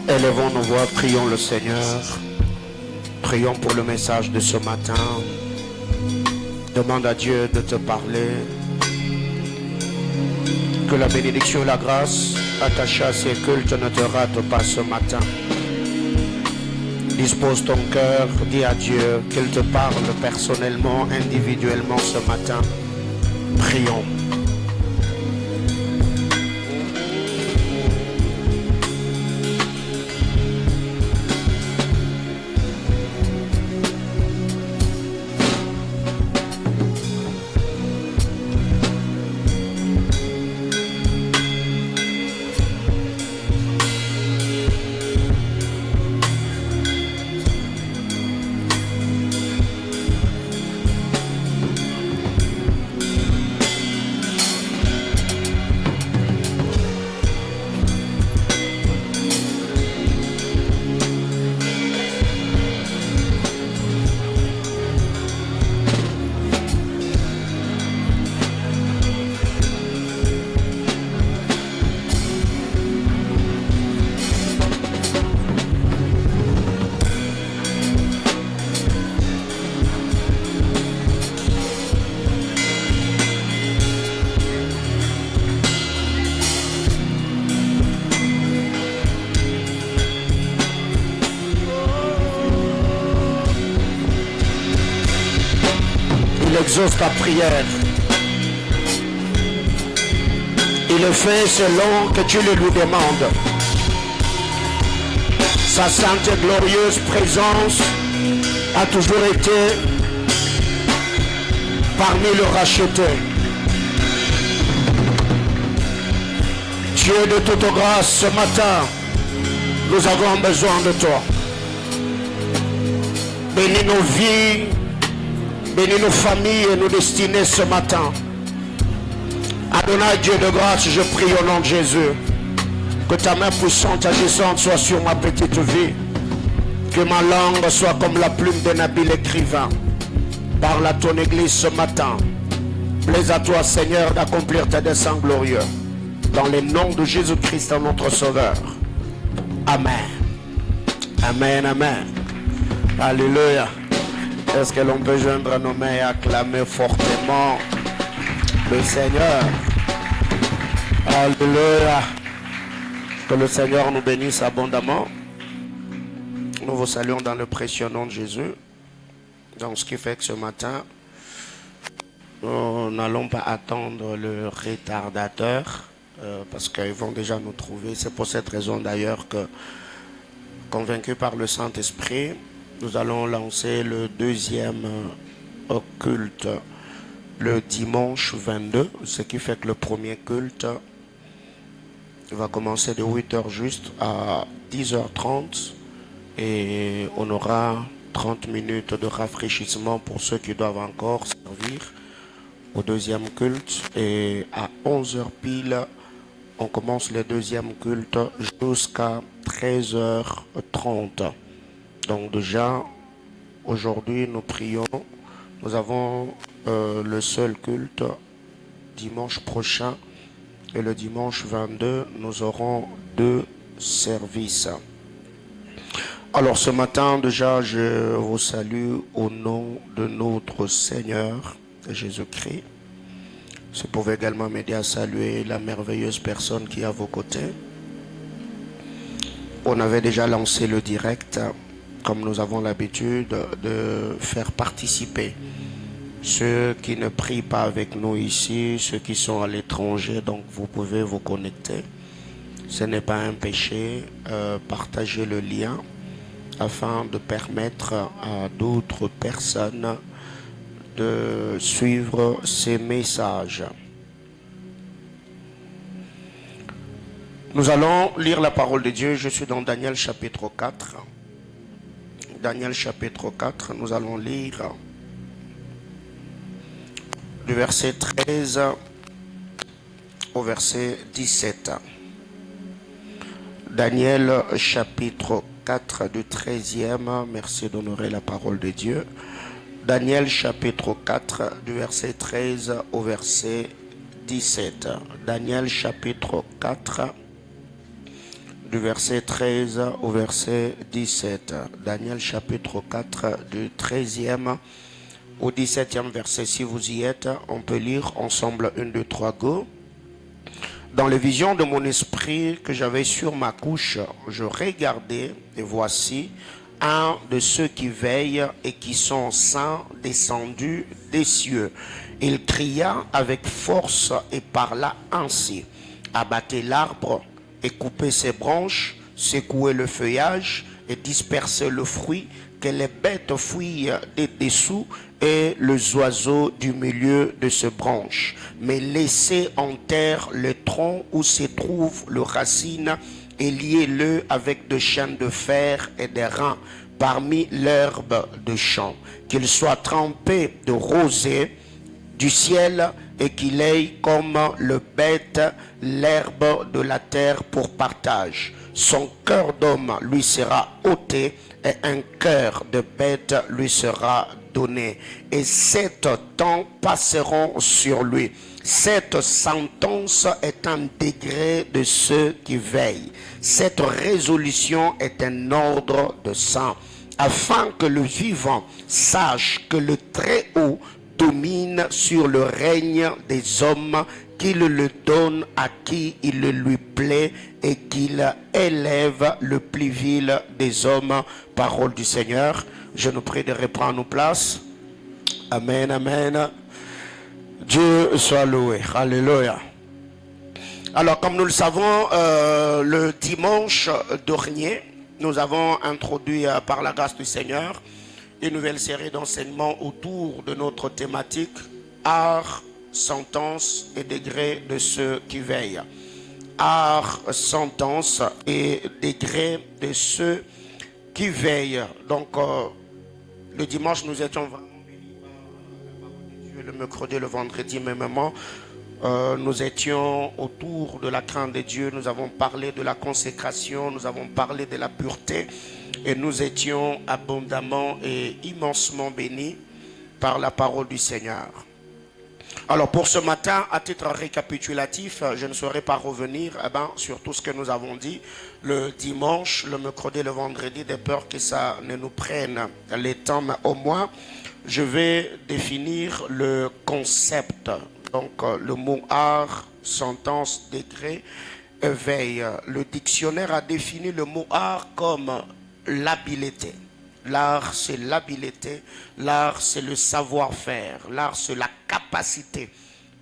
Élevons nos voix, prions le Seigneur. Prions pour le message de ce matin. Demande à Dieu de te parler. Que la bénédiction et la grâce attachées à ces cultes ne te ratent pas ce matin. Dispose ton cœur, dis à Dieu qu'il te parle personnellement, individuellement ce matin. Prions. Il exauce ta prière. Il le fait selon que tu le lui demandes. Sa sainte et glorieuse présence a toujours été parmi le racheté. Dieu de toute grâce, ce matin, nous avons besoin de toi. Bénis nos vies. Bénis nos familles et nos destinées ce matin. Adonai, Dieu de grâce, je prie au nom de Jésus. Que ta main puissante agissante soit sur ma petite vie. Que ma langue soit comme la plume d'un habile écrivain. Parle à ton église ce matin. Plaise à toi, Seigneur, d'accomplir tes desseins glorieux. Dans le nom de Jésus-Christ, notre Sauveur. Amen. Amen, amen. Alléluia. Est-ce que l'on peut joindre nos mains et acclamer fortement le Seigneur? Alléluia. Que le Seigneur nous bénisse abondamment. Nous vous saluons dans le précieux nom de Jésus. Donc ce qui fait que ce matin, nous n'allons pas attendre le retardateur parce qu'ils vont déjà nous trouver. C'est pour cette raison d'ailleurs que, convaincus par le Saint-Esprit, nous allons lancer le deuxième culte le dimanche 22, ce qui fait que le premier culte va commencer de 8h juste à 10h30 et on aura 30 minutes de rafraîchissement pour ceux qui doivent encore servir au deuxième culte et à 11h pile, on commence le deuxième culte jusqu'à 13h30. Donc déjà, aujourd'hui, nous prions. Nous avons le seul culte dimanche prochain. Et le dimanche 22, nous aurons 2 services. Alors ce matin, déjà, je vous salue au nom de notre Seigneur Jésus-Christ. Vous pouvez également m'aider à saluer la merveilleuse personne qui est à vos côtés. On avait déjà lancé le direct, comme nous avons l'habitude de faire participer ceux qui ne prient pas avec nous ici, ceux qui sont à l'étranger, donc vous pouvez vous connecter. Ce n'est pas un péché, partagez le lien afin de permettre à d'autres personnes de suivre ces messages. Nous allons lire la parole de Dieu. Je suis dans Daniel chapitre 4. Daniel chapitre 4, nous allons lire du verset 13 au verset 17. Daniel chapitre 4 du 13e. Merci d'honorer la parole de Dieu. Daniel chapitre 4 du verset 13 au verset 17. Daniel chapitre 4 du verset 13 au verset 17. Daniel chapitre 4 du 13e au 17e verset. Si vous y êtes, on peut lire ensemble 1, 2, 3, go. Dans les visions de mon esprit que j'avais sur ma couche, je regardais et voici un de ceux qui veillent et qui sont saints descendus des cieux. Il cria avec force et parla ainsi: abattez l'arbre et couper ses branches, secouer le feuillage et disperser le fruit, que les bêtes fuient des dessous et les oiseaux du milieu de ces branches. Mais laissez en terre le tronc où se trouve le racine et liez-le avec des chaînes de fer et des reins parmi l'herbe de champ. Qu'il soit trempé de rosée du ciel et qu'il ait comme le bête l'herbe de la terre pour partage. Son cœur d'homme lui sera ôté et un cœur de bête lui sera donné. Et 7 temps passeront sur lui. Cette sentence est un degré de ceux qui veillent. Cette résolution est un ordre de sang, afin que le vivant sache que le Très-Haut domine sur le règne des hommes, qu'il le donne à qui il lui plaît et qu'il élève le plus vil des hommes. Parole du Seigneur. Je nous prie de reprendre nos places. Amen, amen. Dieu soit loué. Alléluia. Alors, comme nous le savons, le dimanche dernier, nous avons introduit par la grâce du Seigneur une nouvelle série d'enseignements autour de notre thématique art, sentence et degré de ceux qui veillent. Art, sentence et degré de ceux qui veillent. Donc, le dimanche, nous étions vraiment bénis par la parole de Dieu. Le mercredi, le vendredi, mêmement, nous étions autour de la crainte de Dieu. Nous avons parlé de la consécration, nous avons parlé de la pureté. Et nous étions abondamment et immensement bénis par la parole du Seigneur. Alors pour ce matin, à titre récapitulatif, je ne saurais pas revenir sur tout ce que nous avons dit le dimanche, le mercredi, le vendredi, de peur que ça ne nous prenne les temps. Mais au moins, je vais définir le concept. Donc le mot art, sentence, degré, veille. Le dictionnaire a défini le mot art comme l'habileté. L'art, c'est l'habileté. L'art, c'est le savoir-faire. L'art, c'est la capacité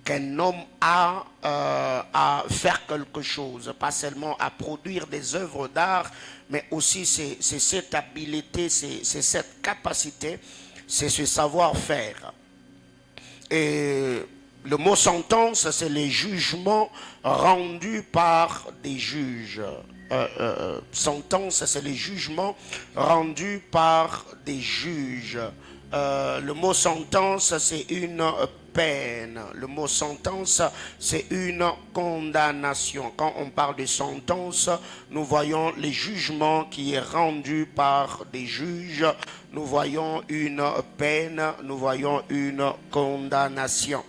qu'un homme a à faire quelque chose. Pas seulement à produire des œuvres d'art, mais aussi c'est cette habileté, c'est cette capacité, c'est ce savoir-faire. Et le mot sentence, c'est les jugements rendus par des juges. Sentence, c'est les jugements rendus par des juges. Le mot sentence, c'est une peine. Le mot sentence, c'est une condamnation. Quand on parle de sentence, nous voyons les jugements qui est rendu par des juges. Nous voyons une peine, nous voyons une condamnation.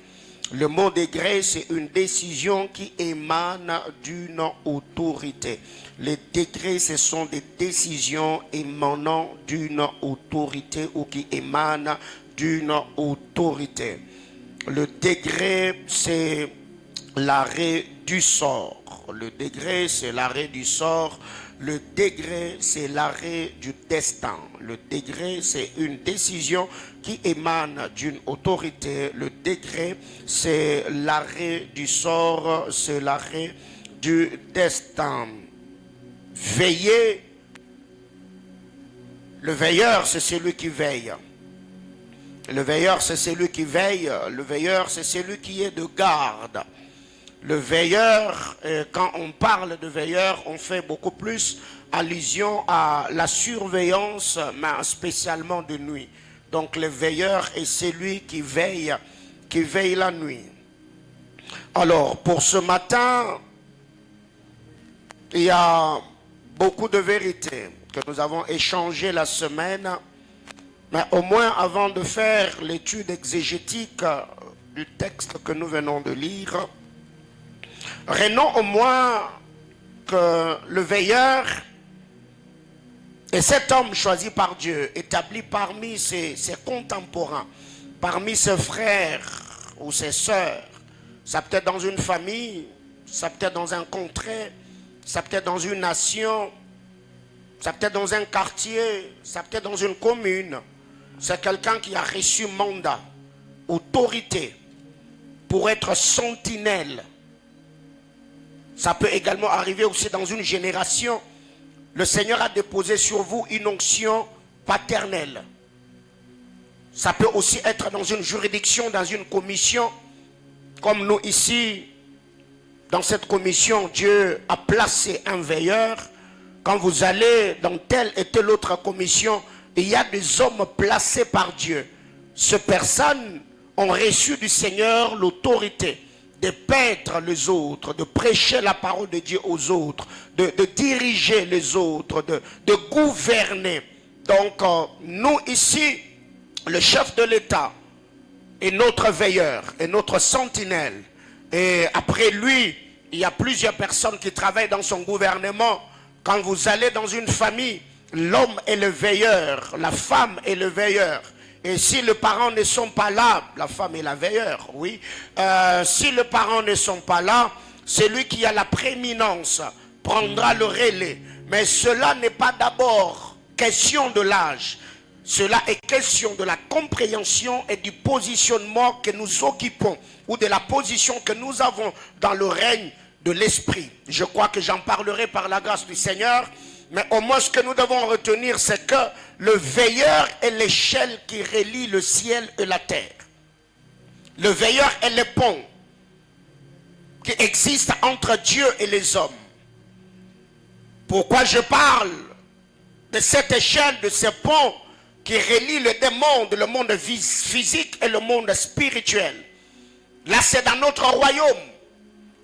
Le mot degré, c'est une décision qui émane d'une autorité. Les degrés, ce sont des décisions émanant d'une autorité ou qui émanent d'une autorité. Le degré, c'est l'arrêt du sort. Le degré, c'est l'arrêt du sort. Le degré, c'est l'arrêt du destin. Le degré, c'est une décision qui émane d'une autorité. Le degré, c'est l'arrêt du sort, c'est l'arrêt du destin. Veiller, le veilleur, c'est celui qui veille. Le veilleur, c'est celui qui veille. Le veilleur, c'est celui qui est de garde. Le veilleur, quand on parle de veilleur, on fait beaucoup plus allusion à la surveillance, mais spécialement de nuit. Donc le veilleur est celui qui veille la nuit. Alors pour ce matin, il y a beaucoup de vérités que nous avons échangées la semaine. Mais au moins avant de faire l'étude exégétique du texte que nous venons de lire, retenons au moins que le veilleur est cet homme choisi par Dieu, établi parmi ses contemporains, parmi ses frères ou ses sœurs. Ça peut être dans une famille, ça peut être dans un contrée, ça peut être dans une nation, ça peut être dans un quartier, ça peut être dans une commune. C'est quelqu'un qui a reçu mandat, autorité, pour être sentinelle. Ça peut également arriver aussi dans une génération. Le Seigneur a déposé sur vous une onction paternelle. Ça peut aussi être dans une juridiction, dans une commission. Comme nous ici, dans cette commission, Dieu a placé un veilleur. Quand vous allez dans telle et telle autre commission, il y a des hommes placés par Dieu. Ces personnes ont reçu du Seigneur l'autorité de paître les autres, de prêcher la parole de Dieu aux autres, de diriger les autres, de gouverner. Donc, nous ici, le chef de l'État est notre veilleur, est notre sentinelle. Et après lui, il y a plusieurs personnes qui travaillent dans son gouvernement. Quand vous allez dans une famille, l'homme est le veilleur, la femme est le veilleur. Et si les parents ne sont pas là, la femme est la veilleur, oui. Si les parents ne sont pas là, celui qui a la prééminence prendra le relais. Mais cela n'est pas d'abord question de l'âge. Cela est question de la compréhension et du positionnement que nous occupons ou de la position que nous avons dans le règne de l'esprit. Je crois que j'en parlerai par la grâce du Seigneur. Mais au moins ce que nous devons retenir, c'est que le veilleur est l'échelle qui relie le ciel et la terre. Le veilleur est le pont qui existe entre Dieu et les hommes. Pourquoi je parle de cette échelle, de ce pont qui relie les deux mondes, le monde physique et le monde spirituel? Là, c'est dans notre royaume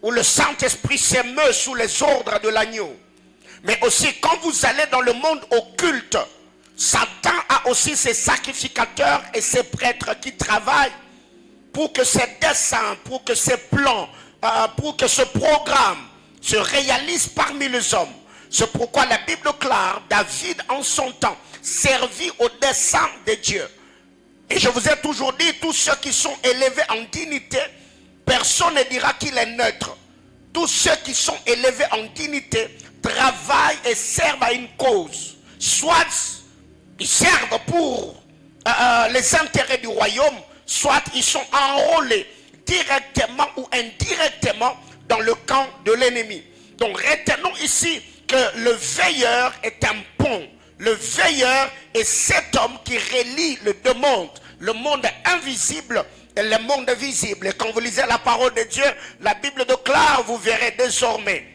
où le Saint-Esprit s'émeut sous les ordres de l'agneau. Mais aussi, quand vous allez dans le monde occulte, Satan a aussi ses sacrificateurs et ses prêtres qui travaillent pour que ces desseins, pour que ces plans, pour que ce programme se réalise parmi les hommes. C'est pourquoi la Bible déclare, David en son temps servit au dessein de Dieu. Et je vous ai toujours dit, tous ceux qui sont élevés en dignité, personne ne dira qu'il est neutre. Tous ceux qui sont élevés en dignité travaillent et servent à une cause. Soit ils servent pour les intérêts du royaume, soit ils sont enrôlés directement ou indirectement dans le camp de l'ennemi. Donc retenons ici que le veilleur est un pont. Le veilleur est cet homme qui relie les deux mondes, le monde invisible et le monde visible. Et quand vous lisez la parole de Dieu, la Bible déclare, vous verrez désormais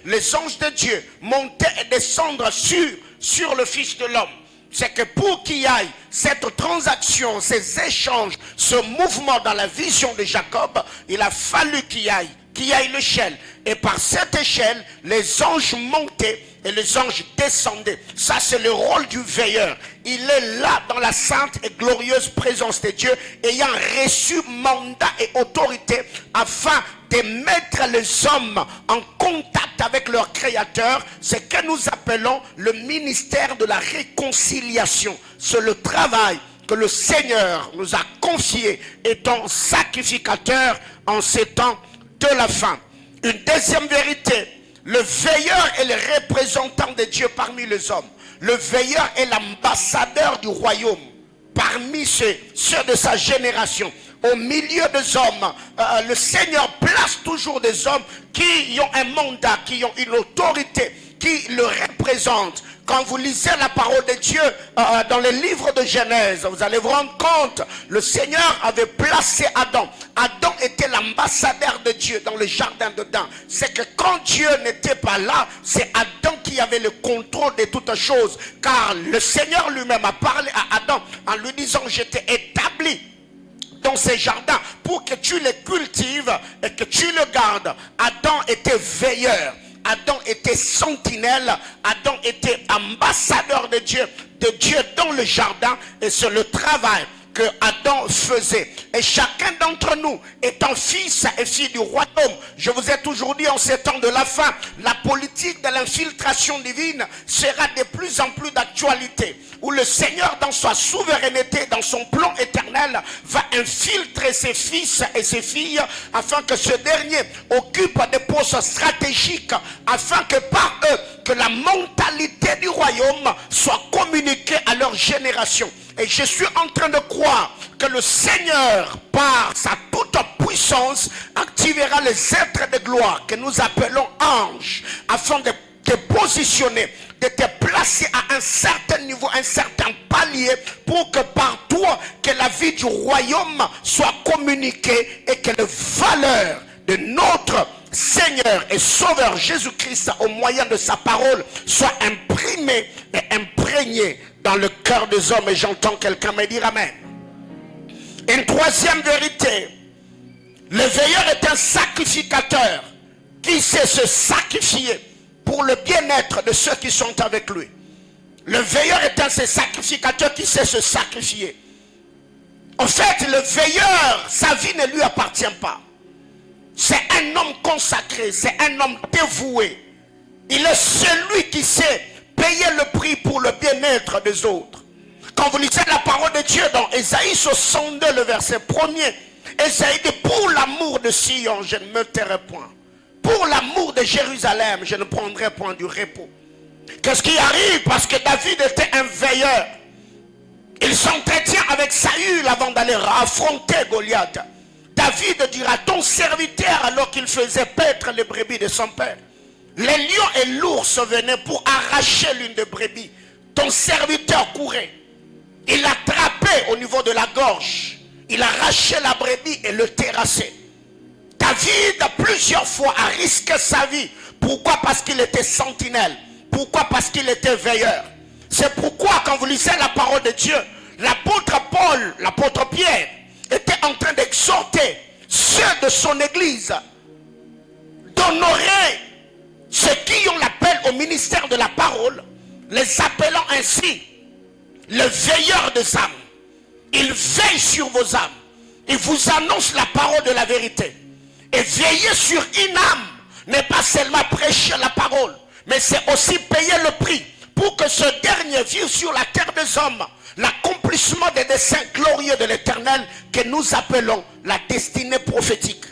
les anges de Dieu monter et descendre sur le Fils de l'homme. C'est que pour qu'il y ait cette transaction, ces échanges, ce mouvement dans la vision de Jacob, il a fallu qu'il y ait l'échelle. Et par cette échelle, les anges montaient et les anges descendaient. Ça, c'est le rôle du veilleur. Il est là dans la sainte et glorieuse présence de Dieu, ayant reçu mandat et autorité afin de mettre les hommes en contact avec leur Créateur. C'est ce que nous appelons le ministère de la réconciliation. C'est le travail que le Seigneur nous a confié, étant sacrificateur en ces temps de la fin. Une deuxième vérité, le veilleur est le représentant de Dieu parmi les hommes. Le veilleur est l'ambassadeur du royaume parmi ceux de sa génération. Au milieu des hommes, le Seigneur place toujours des hommes qui ont un mandat, qui ont une autorité, qui le représente. Quand vous lisez la parole de Dieu dans les livres de Genèse, vous allez vous rendre compte, le Seigneur avait placé Adam. Adam était l'ambassadeur de Dieu dans le jardin d'Éden. C'est que quand Dieu n'était pas là, c'est Adam qui avait le contrôle de toutes choses. Car le Seigneur lui-même a parlé à Adam en lui disant, je t'ai établi dans ces jardins pour que tu les cultives et que tu le gardes. Adam était veilleur. Adam était sentinelle, Adam était ambassadeur de Dieu dans le jardin, et c'est le travail que Adam faisait. Et chacun d'entre nous étant fils et fille du royaume, je vous ai toujours dit en ces temps de la fin, la politique de l'infiltration divine sera de plus en plus d'actualité, où le Seigneur dans sa souveraineté, dans son plan éternel, va infiltrer ses fils et ses filles afin que ce dernier occupe des postes stratégiques, afin que par eux, que la mentalité du royaume soit communiquée à leur génération. Et je suis en train de croire que le Seigneur, par sa toute puissance, activera les êtres de gloire que nous appelons anges, afin de te positionner, de te placer à un certain niveau, un certain palier, pour que par toi, que la vie du royaume soit communiquée et que les valeurs de notre Seigneur et Sauveur Jésus-Christ au moyen de sa parole soient imprimées et imprégnées dans le cœur des hommes. Et j'entends quelqu'un me dire amen. Une troisième vérité, le veilleur est un sacrificateur qui sait se sacrifier pour le bien-être de ceux qui sont avec lui. Le veilleur est un sacrificateur qui sait se sacrifier. En fait, le veilleur, sa vie ne lui appartient pas. C'est un homme consacré, c'est un homme dévoué. Il est celui qui sait payer le prix pour le bien-être des autres. Quand vous lisez la parole de Dieu dans Ésaïe 62, le verset 1er, Ésaïe dit, pour l'amour de Sion, je ne me tairai point. Pour l'amour de Jérusalem, je ne prendrai point du repos. Qu'est-ce qui arrive? Parce que David était un veilleur. Il s'entretient avec Saül avant d'aller affronter Goliath. David dira, ton serviteur, alors qu'il faisait paître les brebis de son père, les lions et l'ours venaient pour arracher l'une des brebis. Ton serviteur courait. Il l'attrapait au niveau de la gorge. Il arrachait la brebis et le terrassait. David, plusieurs fois, a risqué sa vie. Pourquoi? Parce qu'il était sentinelle. Pourquoi? Parce qu'il était veilleur. C'est pourquoi, quand vous lisez la parole de Dieu, l'apôtre Paul, l'apôtre Pierre, était en train d'exhorter ceux de son église d'honorer ceux qui ont l'appel au ministère de la parole, les appelant ainsi le veilleur des âmes. Il veille sur vos âmes. Il vous annonce la parole de la vérité. Et veiller sur une âme n'est pas seulement prêcher la parole, mais c'est aussi payer le prix pour que ce dernier vive sur la terre des hommes l'accomplissement des desseins glorieux de l'Éternel que nous appelons la destinée prophétique.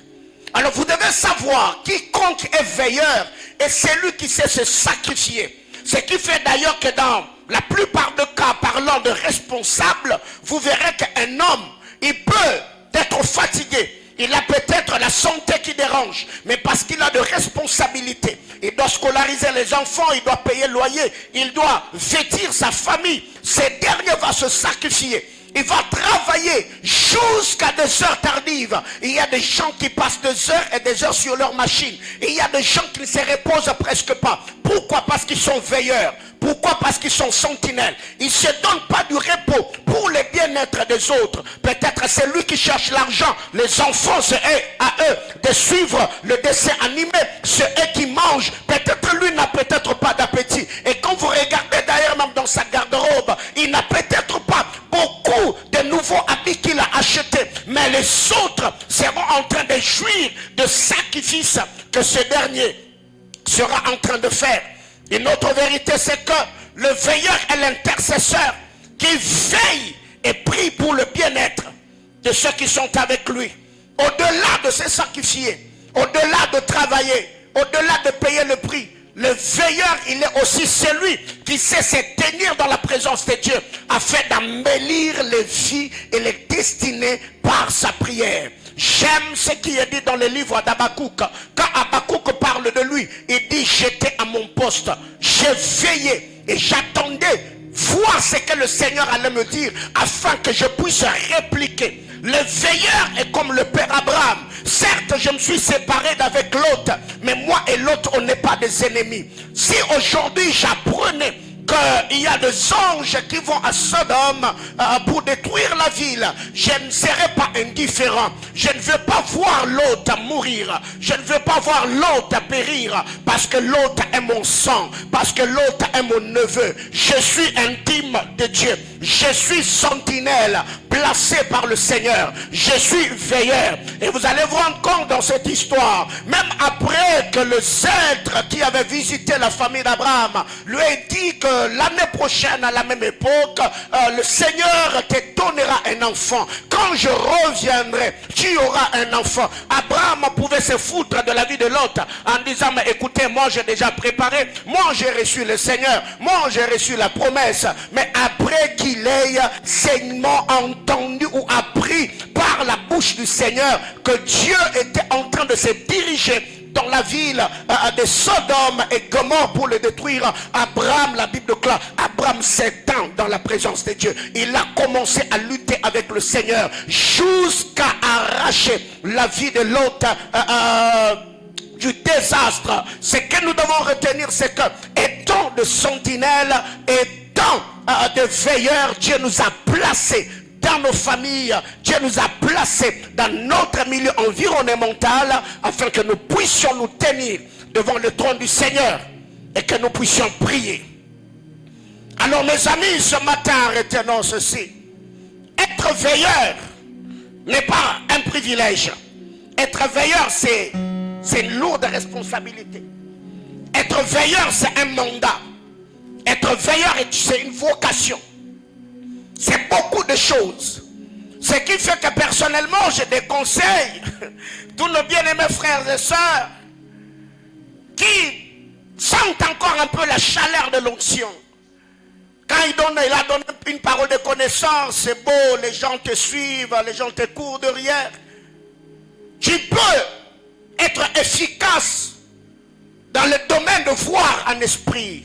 Alors vous devez savoir, quiconque est veilleur est celui qui sait se sacrifier. Ce qui fait d'ailleurs que dans la plupart des cas, parlant de responsables, vous verrez qu'un homme, il peut être fatigué. Il a peut-être la santé qui dérange, mais parce qu'il a de responsabilités. Il doit scolariser les enfants, il doit payer le loyer, il doit vêtir sa famille. Ce dernier va se sacrifier. Il va travailler jusqu'à des heures tardives. Il y a des gens qui passent des heures et des heures sur leur machine. Et il y a des gens qui ne se reposent presque pas. Pourquoi? Parce qu'ils sont veilleurs. Pourquoi? Parce qu'ils sont sentinelles. Ils ne se donnent pas du repos pour le bien-être des autres. Peut-être c'est lui qui cherche l'argent. Les enfants, c'est à eux de suivre le dessin animé. C'est eux qui mangent. Peut-être lui n'a peut-être pas d'appétit. Et quand vous regardez d'ailleurs même dans sa garde-robe, il n'a peut-être pas beaucoup de nouveaux habits qu'il a achetés. Mais les autres seront en train de jouir de sacrifices que ce dernier sera en train de faire. Une autre vérité, c'est que le veilleur est l'intercesseur qui veille et prie pour le bien-être de ceux qui sont avec lui. Au-delà de se sacrifier, au-delà de travailler, au-delà de payer le prix, le veilleur, il est aussi celui qui sait se tenir dans la présence de Dieu afin d'embellir les vies et les destinées par sa prière. J'aime ce qui est dit dans le livre d'Habakkuk. Quand Habakkuk parle de lui, il dit j'étais à mon poste, j'ai veillé et j'attendais voir ce que le Seigneur allait me dire afin que je puisse répliquer. Le veilleur est comme le père Abraham. Certes, je me suis séparé d'avec Lot, mais moi et Lot, on n'est pas des ennemis. Si aujourd'hui j'apprenais qu'il y a des anges qui vont à Sodome pour détruire la ville, je ne serai pas indifférent. Je ne veux pas voir l'autre mourir. Je ne veux pas voir l'autre périr, parce que l'autre est mon sang, parce que l'autre est mon neveu. Je suis intime de Dieu. Je suis sentinelle placé par le Seigneur. Je suis veilleur. Et vous allez vous rendre compte dans cette histoire, même après que le sceptre qui avait visité la famille d'Abraham lui a dit que l'année prochaine à la même époque le Seigneur te donnera un enfant. Quand je reviendrai, tu auras un enfant. Abraham pouvait se foutre de la vie de l'autre en disant mais écoutez, moi j'ai déjà préparé, moi j'ai reçu le Seigneur, moi j'ai reçu la promesse. Mais après qu'il ait saignement entendu ou appris par la bouche du Seigneur que Dieu était en train de se diriger dans la ville de Sodome et Gomorrhe pour le détruire, Abraham, la Bible déclare, Abraham s'étend dans la présence de Dieu. Il a commencé à lutter avec le Seigneur jusqu'à arracher la vie de l'autre du désastre. Ce que nous devons retenir, c'est que étant de sentinelles, étant de veilleurs, Dieu nous a placés dans nos familles, Dieu nous a placés dans notre milieu environnemental afin que nous puissions nous tenir devant le trône du Seigneur et que nous puissions prier. Alors mes amis, ce matin, retenons ceci. Être veilleur n'est pas un privilège. Être veilleur, c'est une lourde responsabilité. Être veilleur, c'est un mandat. Être veilleur, c'est une vocation. C'est beaucoup de choses. Ce qui fait que personnellement, je déconseille tous nos bien-aimés frères et sœurs qui sentent encore un peu la chaleur de l'onction. Quand il a donné une parole de connaissance, c'est beau, les gens te suivent, les gens te courent derrière. Tu peux être efficace dans le domaine de voir en esprit.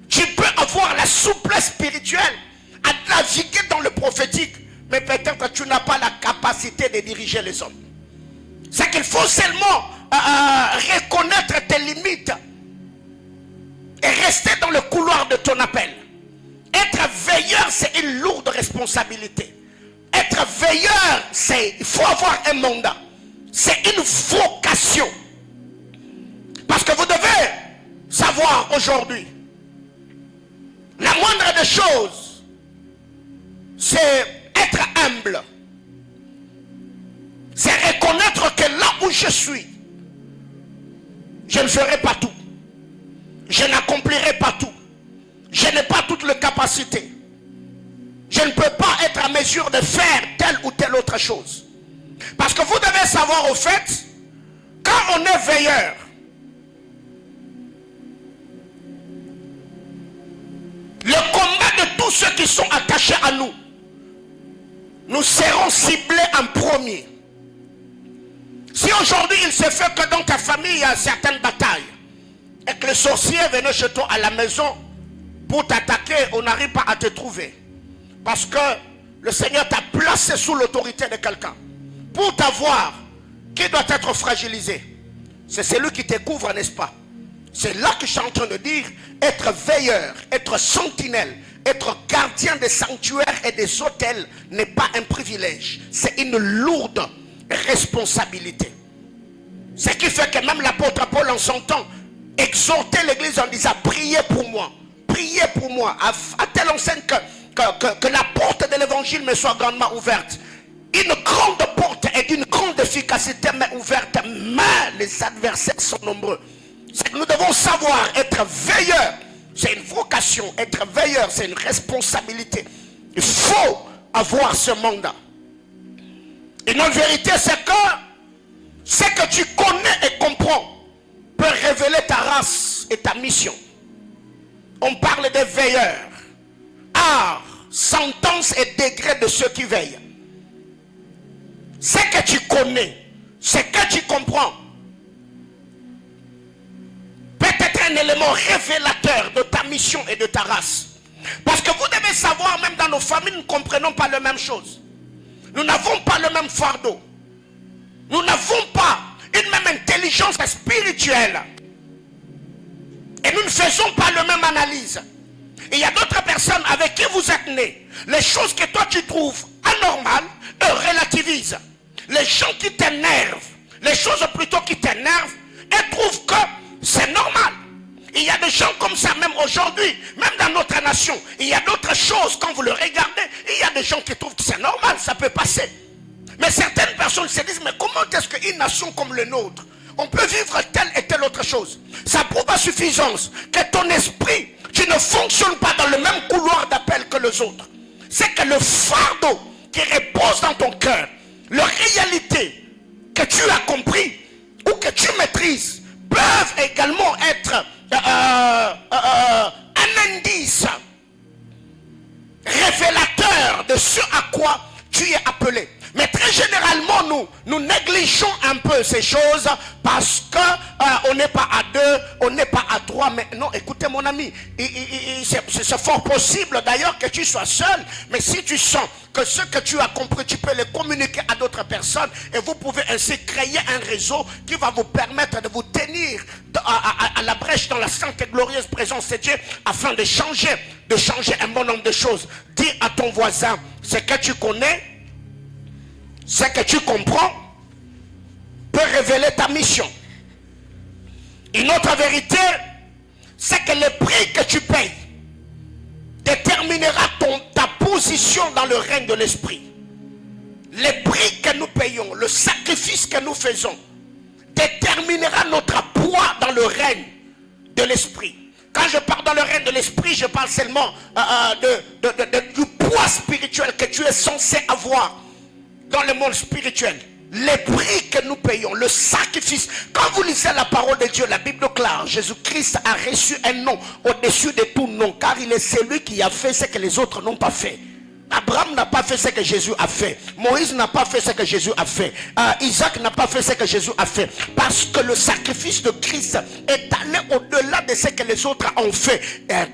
Tu peux avoir la souplesse spirituelle à naviguer dans le prophétique, mais peut-être que tu n'as pas la capacité de diriger les hommes. C'est qu'il faut seulement reconnaître tes limites et rester dans le couloir de ton appel. Être veilleur, c'est une lourde responsabilité. Être veilleur, il faut avoir un mandat. C'est une vocation. Parce que vous devez savoir aujourd'hui, la moindre des choses, c'est être humble. C'est reconnaître que là où je suis, je ne ferai pas tout. Je n'accomplirai pas tout. Je n'ai pas toutes les capacités. Je ne peux pas être à mesure de faire telle ou telle autre chose. Parce que vous devez savoir au fait, quand on est veilleur, le combat de tous ceux qui sont attachés à nous, nous serons ciblés en premier. Si aujourd'hui il se fait que dans ta famille il y a certaines batailles et que le sorcier venait chez toi à la maison pour t'attaquer, on n'arrive pas à te trouver. Parce que le Seigneur t'a placé sous l'autorité de quelqu'un. Pour t'avoir, qui doit être fragilisé? C'est celui qui te couvre, n'est-ce pas? C'est là que je suis en train de dire, être veilleur, être sentinelle, être gardien des sanctuaires et des autels n'est pas un privilège. C'est une lourde responsabilité. Ce qui fait que même l'apôtre Paul en son temps exhortait l'église en disant, priez pour moi, à telle enseigne que la porte de l'évangile me soit grandement ouverte. Une grande porte et d'une grande efficacité m'est ouverte, mais les adversaires sont nombreux. C'est que nous devons savoir être veilleurs. C'est une vocation. Être veilleur, c'est une responsabilité. Il faut avoir ce mandat. Une autre vérité, c'est que ce que tu connais et comprends peut révéler ta race et ta mission. On parle des veilleurs. Art, sentence et degré de ceux qui veillent. Ce que tu connais, ce que tu comprends, un élément révélateur de ta mission et de ta race. Parce que vous devez savoir, même dans nos familles, nous ne comprenons pas les mêmes choses. Nous n'avons pas le même fardeau. Nous n'avons pas une même intelligence spirituelle. Et nous ne faisons pas la même analyse. Et il y a d'autres personnes avec qui vous êtes nés. Les choses que toi tu trouves anormales, eux relativisent. Les gens qui t'énervent, les choses plutôt qui t'énervent, elles trouvent que c'est normal. Il y a des gens comme ça même aujourd'hui, même dans notre nation. Il y a d'autres choses, quand vous le regardez, il y a des gens qui trouvent que c'est normal, ça peut passer. Mais certaines personnes se disent, mais comment est-ce qu'une nation comme le nôtre, on peut vivre telle et telle autre chose? Ça prouve à suffisance que ton esprit, tu ne fonctionnes pas dans le même couloir d'appel que les autres. C'est que le fardeau qui repose dans ton cœur, la réalité que tu as compris ou que tu maîtrises, peuvent également être un indice révélateur de ce à quoi tu es appelé. Mais très généralement, nous négligeons un peu ces choses parce que on n'est pas à 2, on n'est pas à 3. Mais non, écoutez mon ami, c'est fort possible d'ailleurs que tu sois seul. Mais si tu sens que ce que tu as compris, tu peux le communiquer à d'autres personnes. Et vous pouvez ainsi créer un réseau qui va vous permettre de vous tenir à la brèche dans la sainte et glorieuse présence de Dieu, afin de changer un bon nombre de choses. Dis à ton voisin, ce que tu connais, ce que tu comprends peut révéler ta mission. Une autre vérité, c'est que le prix que tu payes déterminera ta position dans le règne de l'esprit. Le prix que nous payons, le sacrifice que nous faisons, déterminera notre poids dans le règne de l'esprit. Quand je parle dans le règne de l'esprit, je parle seulement du poids spirituel que tu es censé avoir dans le monde spirituel. Les prix que nous payons, le sacrifice. Quand vous lisez la parole de Dieu, la Bible déclare, Jésus-Christ a reçu un nom au-dessus de tout nom, car il est celui qui a fait ce que les autres n'ont pas fait. Abraham n'a pas fait ce que Jésus a fait. Moïse n'a pas fait ce que Jésus a fait. Isaac n'a pas fait ce que Jésus a fait. Parce que le sacrifice de Christ est allé au-delà de ce que les autres ont fait.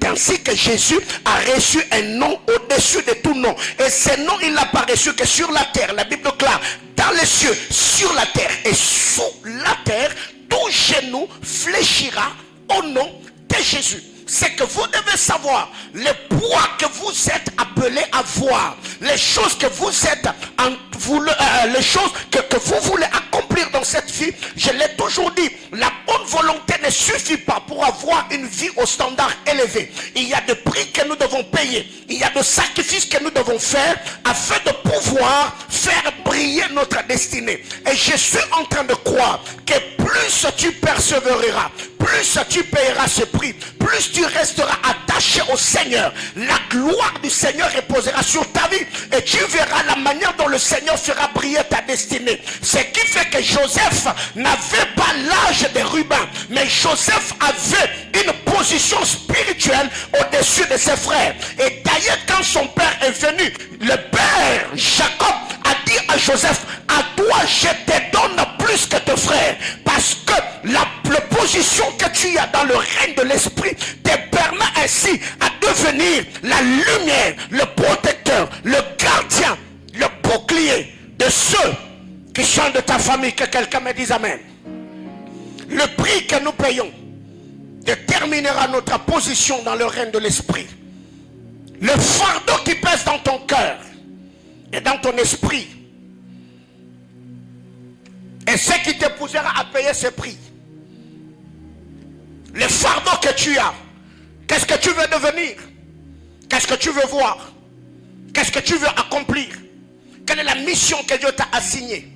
Ainsi que Jésus a reçu un nom au-dessus de tout nom. Et ce nom, il n'a pas reçu que sur la terre. La Bible déclare, dans les cieux, sur la terre et sous la terre, tout genou fléchira au nom de Jésus. C'est que vous devez savoir le poids que vous êtes appelés à voir, les choses que vous êtes, les choses que vous voulez accomplir dans cette vie. Je l'ai toujours dit, la bonne volonté ne suffit pas pour avoir une vie au standard élevé. Il y a des prix que nous devons payer, il y a des sacrifices que nous devons faire afin de pouvoir faire briller notre destinée. Et je suis en train de croire que plus tu persévéreras, plus tu payeras ce prix, plus tu resteras attaché au Seigneur. La gloire du Seigneur reposera sur ta vie et tu verras la manière dont le Seigneur fera briller ta destinée. Ce qui fait que Joseph n'avait pas l'âge des rubans, mais Joseph avait une position spirituelle au-dessus de ses frères. Et d'ailleurs, quand son père est venu, le père Jacob a dit à Joseph, à toi je te donne plus que tes frères, parce que la position que tu as dans le règne de l'esprit te permet ainsi à devenir la lumière, le protecteur, le gardien, le bouclier de ceux qui sont de ta famille. Que quelqu'un me dise amen. Le prix que nous payons déterminera notre position dans le règne de l'esprit. Le fardeau qui pèse dans ton cœur et dans ton esprit et ce qui te poussera à payer ce prix. Le fardeau que tu as, qu'est-ce que tu veux devenir? Qu'est-ce que tu veux voir? Qu'est-ce que tu veux accomplir? Quelle est la mission que Dieu t'a assignée?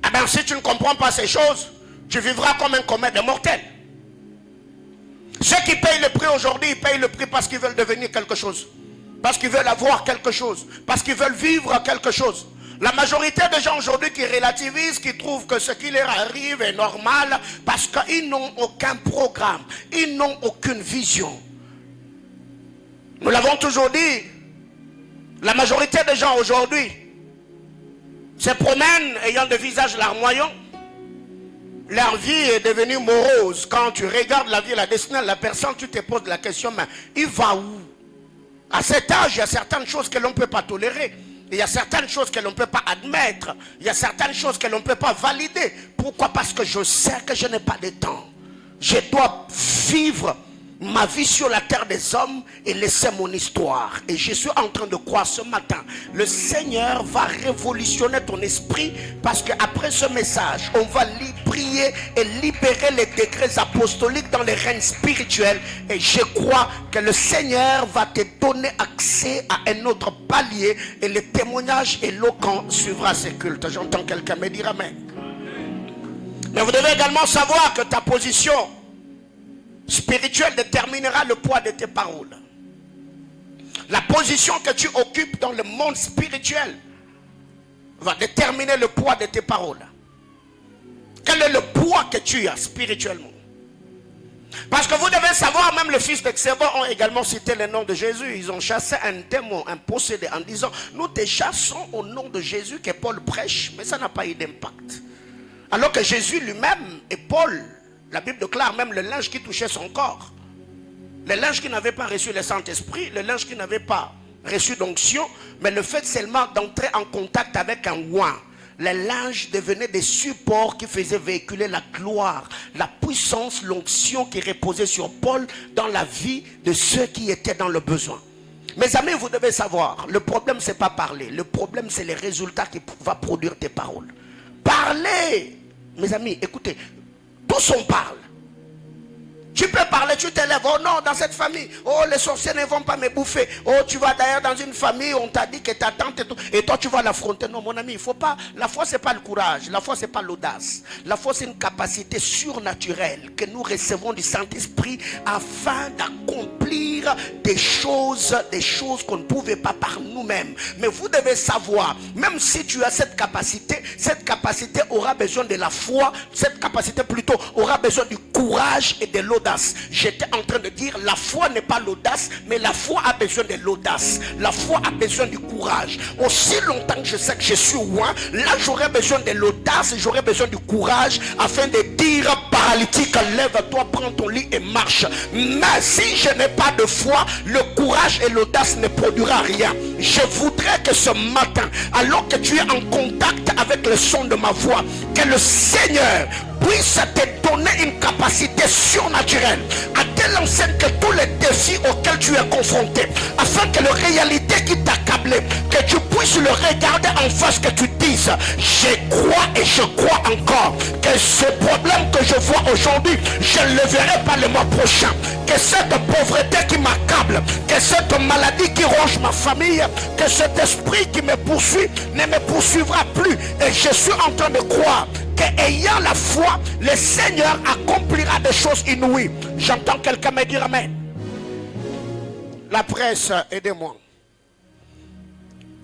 Eh bien, si tu ne comprends pas ces choses, tu vivras comme un comète de mortel. Ceux qui payent le prix aujourd'hui, ils payent le prix parce qu'ils veulent devenir quelque chose, parce qu'ils veulent avoir quelque chose, parce qu'ils veulent vivre quelque chose. La majorité des gens aujourd'hui qui relativisent, qui trouvent que ce qui leur arrive est normal, parce qu'ils n'ont aucun programme, ils n'ont aucune vision. Nous l'avons toujours dit, la majorité des gens aujourd'hui se promènent ayant des visages larmoyants, leur vie est devenue morose. Quand tu regardes la vie et la destinée de la personne, tu te poses la question, mais il va où? À cet âge, il y a certaines choses que l'on ne peut pas tolérer. Il y a certaines choses que l'on ne peut pas admettre. Il y a certaines choses que l'on ne peut pas valider. Pourquoi? Parce que je sais que je n'ai pas de temps. Je dois vivre ma vie sur la terre des hommes et laisser mon histoire. Et je suis en train de croire ce matin, le Seigneur va révolutionner ton esprit, parce qu'après ce message, on va prier et libérer les décrets apostoliques dans les règnes spirituels. Et je crois que le Seigneur va te donner accès à un autre palier, et le témoignage éloquent suivra ces cultes. J'entends quelqu'un me dire amen. Mais vous devez également savoir que ta position spirituelle déterminera le poids de tes paroles. La position que tu occupes dans le monde spirituel va déterminer le poids de tes paroles. Quel est le poids que tu as spirituellement? Parce que vous devez savoir, même les fils d'Exéba ont également cité le nom de Jésus. Ils ont chassé un démon, un possédé, en disant, nous te chassons au nom de Jésus, que Paul prêche, mais ça n'a pas eu d'impact. Alors que Jésus lui-même et Paul, la Bible déclare même le linge qui touchait son corps. Le linge qui n'avait pas reçu le Saint-Esprit, le linge qui n'avait pas reçu d'onction, mais le fait seulement d'entrer en contact avec un oint. Le linge devenait des supports qui faisaient véhiculer la gloire, la puissance, l'onction qui reposait sur Paul dans la vie de ceux qui étaient dans le besoin. Mes amis, vous devez savoir, le problème c'est pas parler, le problème c'est les résultats qui vont produire tes paroles. Parler, mes amis, écoutez, tous on parle. Tu peux parler, tu t'élèves. Oh non, dans cette famille, oh les sorciers ne vont pas me bouffer. Oh, tu vas d'ailleurs dans une famille, on t'a dit que ta tante et tout, et toi tu vas l'affronter. Non, mon ami, il faut pas. La foi, c'est pas le courage. La foi, c'est pas l'audace. La foi, c'est une capacité surnaturelle que nous recevons du Saint-Esprit afin d'accomplir des choses qu'on ne pouvait pas par nous-mêmes. Mais vous devez savoir, même si tu as cette capacité aura besoin de la foi. Cette capacité plutôt aura besoin du courage et de l'audace. J'étais en train de dire, la foi n'est pas l'audace, mais la foi a besoin de l'audace. La foi a besoin du courage. Aussi longtemps que je sais que je suis loin, là j'aurais besoin de l'audace, j'aurais besoin du courage afin de dire, paralytique, lève-toi, prends ton lit et marche. Mais si je n'ai pas de foi, le courage et l'audace ne produira rien. Je voudrais que ce matin, alors que tu es en contact avec le son de ma voix, que le Seigneur puisse te donner une capacité surnaturelle à telle enseigne que tous les défis auxquels tu es confronté, afin que la réalité qui t'accablait, que tu puisses le regarder en face, que tu dises, je crois et je crois encore que ce problème que je vois aujourd'hui, je ne le verrai pas le mois prochain. Que cette pauvreté qui m'accable, que cette maladie qui ronge ma famille, que cet esprit qui me poursuit ne me poursuivra plus. Et je suis en train de croire qu'ayant la foi, le Seigneur accomplira des choses inouïes. J'entends quelqu'un me dire amen. La presse, aidez-moi.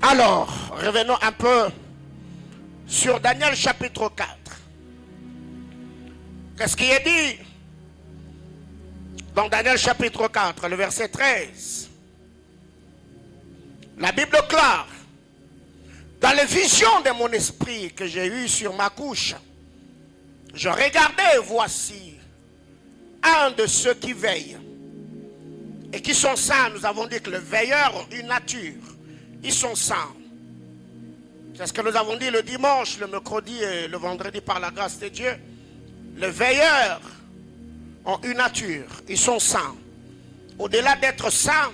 Alors, revenons un peu sur Daniel chapitre 4. Qu'est-ce qui est dit dans Daniel chapitre 4, le verset 13? La Bible déclare, dans les visions de mon esprit que j'ai eues sur ma couche, je regardais, voici, un de ceux qui veillent et qui sont saints. Nous avons dit que le veilleur ont une nature, ils sont saints. C'est ce que nous avons dit le dimanche, le mercredi et le vendredi par la grâce de Dieu. Les veilleurs ont une nature, ils sont saints. Au-delà d'être saints,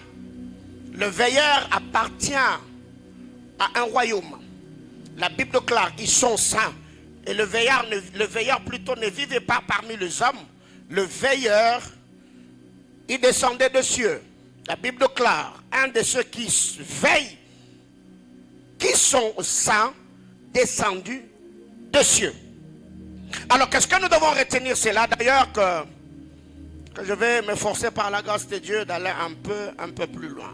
le veilleur appartient à un royaume. La Bible déclare, ils sont saints. Et le veilleur plutôt ne vivait pas parmi les hommes. Le veilleur, il descendait des cieux. La Bible déclare, un de ceux qui veillent, qui sont saints, descendus des cieux. Alors, qu'est-ce que nous devons retenir? C'est là d'ailleurs que je vais m'efforcer par la grâce de Dieu d'aller un peu plus loin.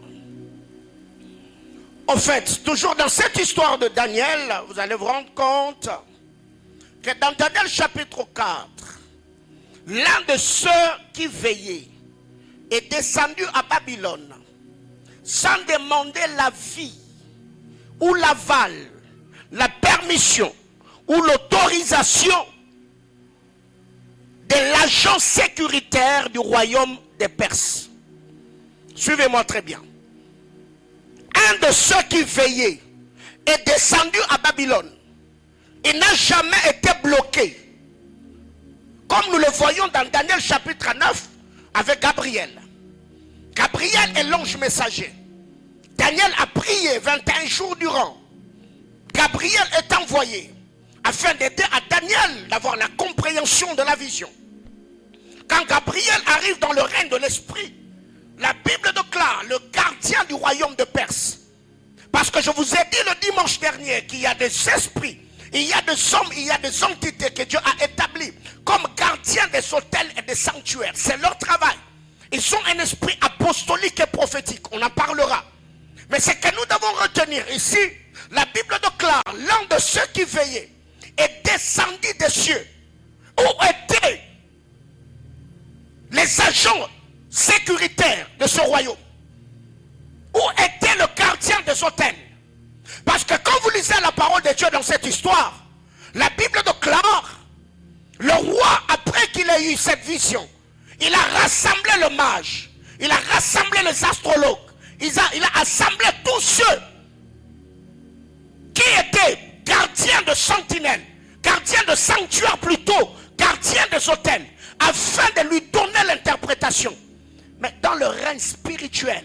En fait, toujours dans cette histoire de Daniel, vous allez vous rendre compte que dans Daniel chapitre 4, l'un de ceux qui veillaient est descendu à Babylone sans demander l'avis ou l'aval, la permission ou l'autorisation de l'agent sécuritaire du royaume des Perses. Suivez-moi très bien. Un de ceux qui veillaient est descendu à Babylone. Il n'a jamais été bloqué. Comme nous le voyons dans Daniel chapitre 9 avec Gabriel. Gabriel est l'ange messager. Daniel a prié 21 jours durant. Gabriel est envoyé afin d'aider à Daniel d'avoir la compréhension de la vision. Quand Gabriel arrive dans le règne de l'esprit, la Bible déclare le gardien du royaume de Perse. Parce que je vous ai dit le dimanche dernier qu'il y a des esprits, il y a des hommes, il y a des entités que Dieu a établies comme gardiens des autels et des sanctuaires. C'est leur travail. Ils ont un esprit apostolique et prophétique. On en parlera. Mais ce que nous devons retenir ici, la Bible déclare l'un de ceux qui veillaient est descendu des cieux. Où étaient les agents sécuritaires de ce royaume? Où était le gardien des autels? Parce que quand vous lisez la parole de Dieu dans cette histoire, la Bible déclare, le roi, après qu'il ait eu cette vision, il a rassemblé le mage, il a rassemblé les astrologues, il a assemblé tous ceux qui étaient gardiens de sentinelles, gardiens de sanctuaires plutôt, gardiens des autels, afin de lui donner l'interprétation. Mais dans le règne spirituel,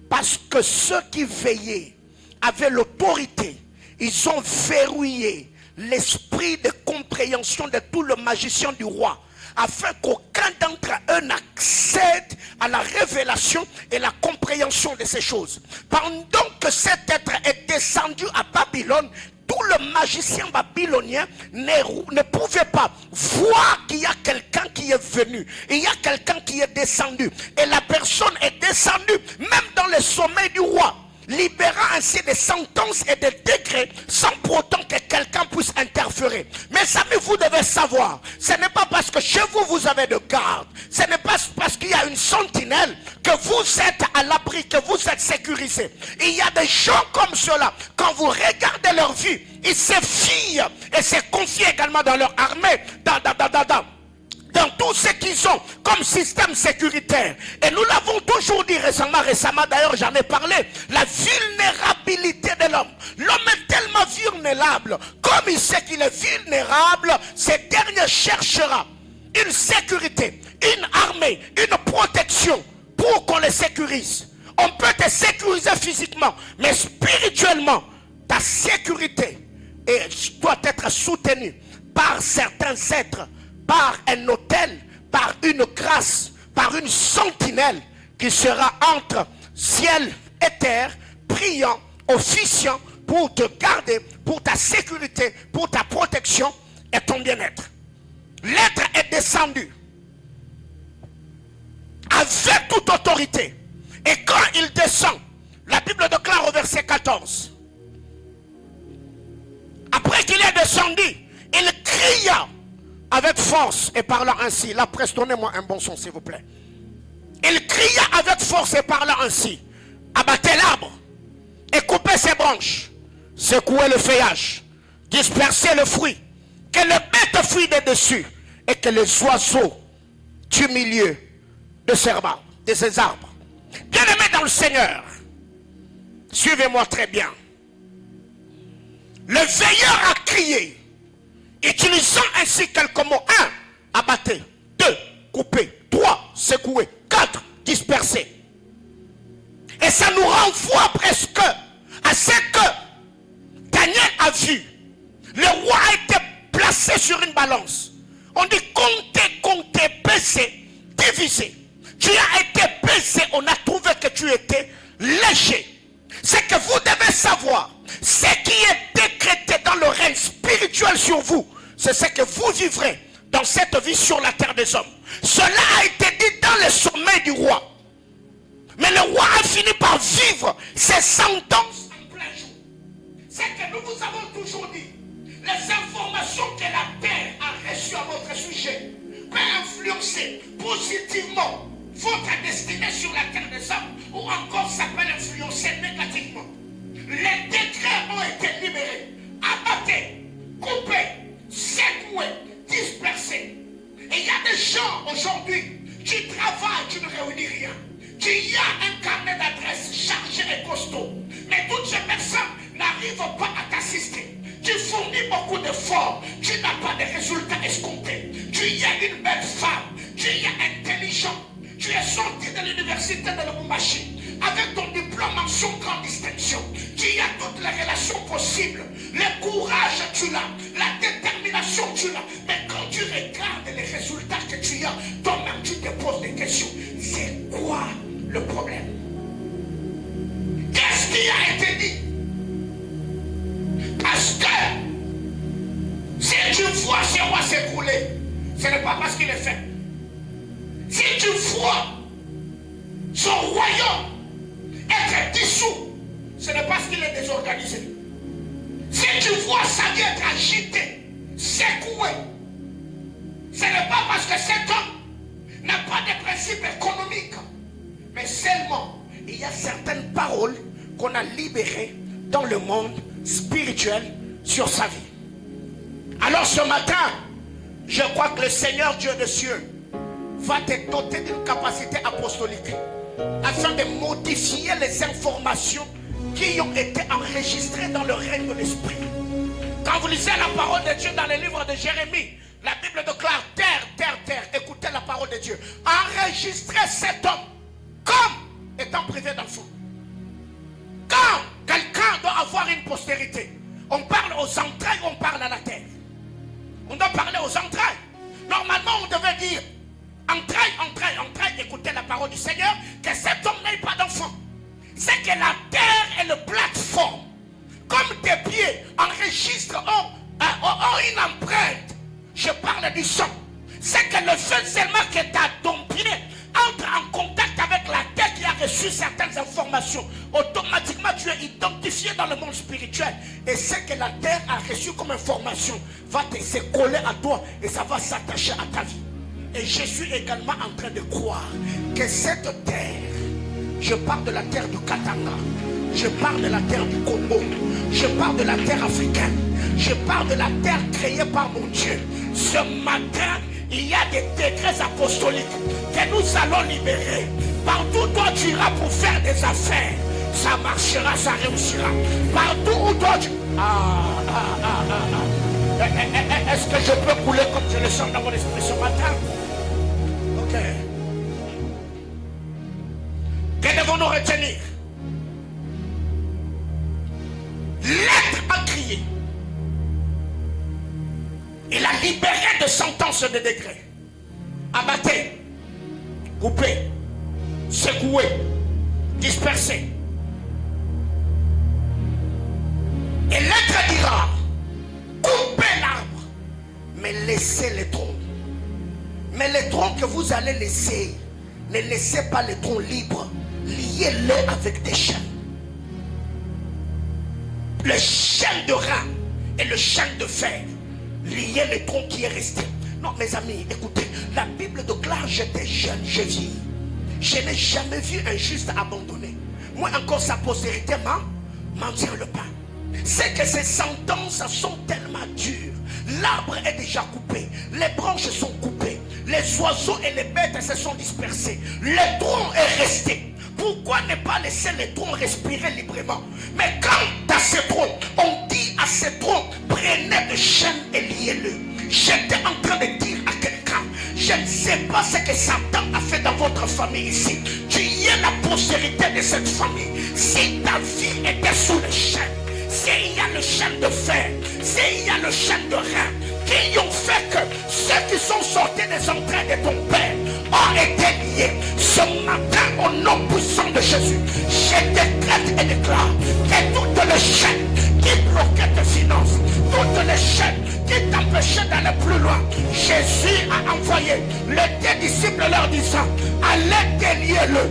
parce que ceux qui veillaient avaient l'autorité, ils ont verrouillé l'esprit de compréhension de tout le magicien du roi, afin qu'aucun d'entre eux n'accède à la révélation et la compréhension de ces choses. Pendant que cet être est descendu à Babylone, tout le magicien babylonien ne pouvait pas voir qu'il y a quelqu'un qui est venu. Il y a quelqu'un qui est descendu. Et la personne est descendue même dans le sommet du roi, libérant ainsi des sentences et des décrets sans pour autant que quelqu'un puisse interférer. Mes amis, vous devez savoir, ce n'est pas parce que chez vous vous avez de garde, ce n'est pas parce qu'il y a une sentinelle que vous êtes à l'abri, que vous êtes sécurisé. Il y a des gens comme ceux-là, quand vous regardez leur vie, ils se fient et se confient également dans leur armée, dans tout ce qu'ils ont comme système sécuritaire. Et nous l'avons toujours dit récemment d'ailleurs j'en ai parlé, la vulnérabilité de l'homme. L'homme est tellement vulnérable, comme il sait qu'il est vulnérable, ce dernier cherchera une sécurité, une armée, une protection pour qu'on les sécurise. On peut te sécuriser physiquement, mais spirituellement, ta sécurité doit être soutenue par certains êtres, par un autel, par une grâce, par une sentinelle qui sera entre ciel et terre, priant, officiant pour te garder, pour ta sécurité, pour ta protection et ton bien-être. L'être est descendu avec toute autorité. Et quand il descend, la Bible déclare au verset 14, après qu'il est descendu, il cria avec force et parlant ainsi. La presse, donnez-moi un bon son s'il vous plaît. Il cria avec force et parlant ainsi: abattez l'arbre et coupez ses branches, secouez le feuillage, dispersez le fruit, que les bêtes fuient de dessus et que les oiseaux du milieu de ces arbres. Bien-aimés dans le Seigneur, suivez-moi très bien. Le veilleur a crié, utilisant ainsi quelques mots. 1, abattez. 2, couper. 3, secouer. 4, disperser. Et ça nous renvoie presque à ce que Daniel a vu. Le roi a été placé sur une balance. On dit compter, peser, diviser. Tu as été pesé, on a trouvé que tu étais léger. C'est que vous devez savoir, ce qui est décrété dans le règne spirituel sur vous, c'est ce que vous vivrez dans cette vie sur la terre des hommes. Cela a été dit dans le sommet du roi. Mais le roi a fini par vivre ses sentences en plein jour. C'est que nous vous avons toujours dit, les informations que la terre a reçues à votre sujet peuvent influencer positivement votre destinée sur la terre des hommes, ou encore ça peut influencer négativement. Les décrets ont été libérés. Abattez, coupez, secouez, dispersez. Et il y a des fourni beaucoup d'efforts, tu n'as pas de résultats escomptés. Tu es une belle femme, tu es intelligent, tu es sorti de l'université de Lubumbashi avec ton diplôme en son grande distinction. Tu as toutes les relations possibles, le courage tu l'as, la détermination tu l'as. Mais quand tu regardes les résultats que tu as, toi-même tu te poses des questions. C'est quoi le problème? Qu'est-ce qui a été dit? Parce que si tu vois ce roi s'écrouler, ce n'est pas parce qu'il est fait. Si tu vois son royaume être dissous, ce n'est pas parce qu'il est désorganisé. Si tu vois sa vie être agitée, secouée, ce n'est pas parce que cet homme n'a pas de principe économique, mais seulement il y a certaines paroles qu'on a libérées dans le monde spirituel sur sa vie. Alors ce matin, je crois que le Seigneur Dieu des cieux va te doter d'une capacité apostolique afin de modifier les informations qui ont été enregistrées dans le règne de l'esprit. Quand vous lisez la parole de Dieu dans le livre de Jérémie, la Bible déclare terre, terre, terre, écoutez la parole de Dieu. Enregistrez cet homme comme étant privé d'enfant. Quand quelqu'un doit avoir une postérité, on parle aux entrailles ou on parle à la terre? On doit parler aux entrailles. Normalement, on devait dire entrailles, entrailles, entrailles. Écoutez la parole du Seigneur, que cet homme n'ait pas d'enfant. C'est que la terre est le plateforme. Comme tes pieds enregistrent une empreinte. Je parle du sang. C'est que le fait seulement que ton pied entre en contact avec la terre qui a reçu certaines informations, automatiquement tu es identifié dans le monde spirituel. Et ce que la terre a reçu comme information va se coller à toi et ça va s'attacher à ta vie. Et je suis également en train de croire que cette terre, je parle de la terre du Katanga, je parle de la terre du Congo, je parle de la terre africaine, je parle de la terre créée par mon Dieu. Ce matin, il y a des décrets apostoliques que nous allons libérer. Partout où toi tu iras pour faire des affaires, ça marchera, ça réussira. Partout où toi tu... Est-ce que je peux couler comme je le sens dans mon esprit ce matin? Ok. Que devons-nous retenir? L'être a crié. Il a libéré de sentences de décrets. Abatté, coupé, secoué, dispersé. Et l'être dira, coupez l'arbre, mais laissez les troncs. Mais les troncs que vous allez laisser, ne laissez pas les troncs libres, liez-les avec des chaînes. Le chêne de rat et le chêne de fer, liez le tronc qui est resté. Non, mes amis, écoutez, la Bible déclare, j'étais jeune, je vis. Je n'ai jamais vu un juste abandonné. Moi encore, sa postérité m'en tire le pain. C'est que ces sentences sont tellement dures. L'arbre est déjà coupé, les branches sont coupées, les oiseaux et les bêtes se sont dispersés, le tronc est resté. Pourquoi ne pas laisser les troncs respirer librement? Mais quand à ces troncs, on dit à ces troncs, prenez de chaînes et liez-le. J'étais en train de dire à quelqu'un, je ne sais pas ce que Satan a fait dans votre famille ici. Tu es la postérité de cette famille. Si ta vie était sous les chaînes, s'il y a le chêne de fer, s'il y a le chêne de rein, qui ont fait que ceux qui sont sortis des entrailles de ton père ont été liés. Ce matin, au nom puissant de Jésus, je décrète et déclare que toutes les chaînes qui bloquaient tes finances, toutes les chaînes qui t'empêchaient d'aller plus loin, Jésus a envoyé les deux disciples leur disant, allez délier-le.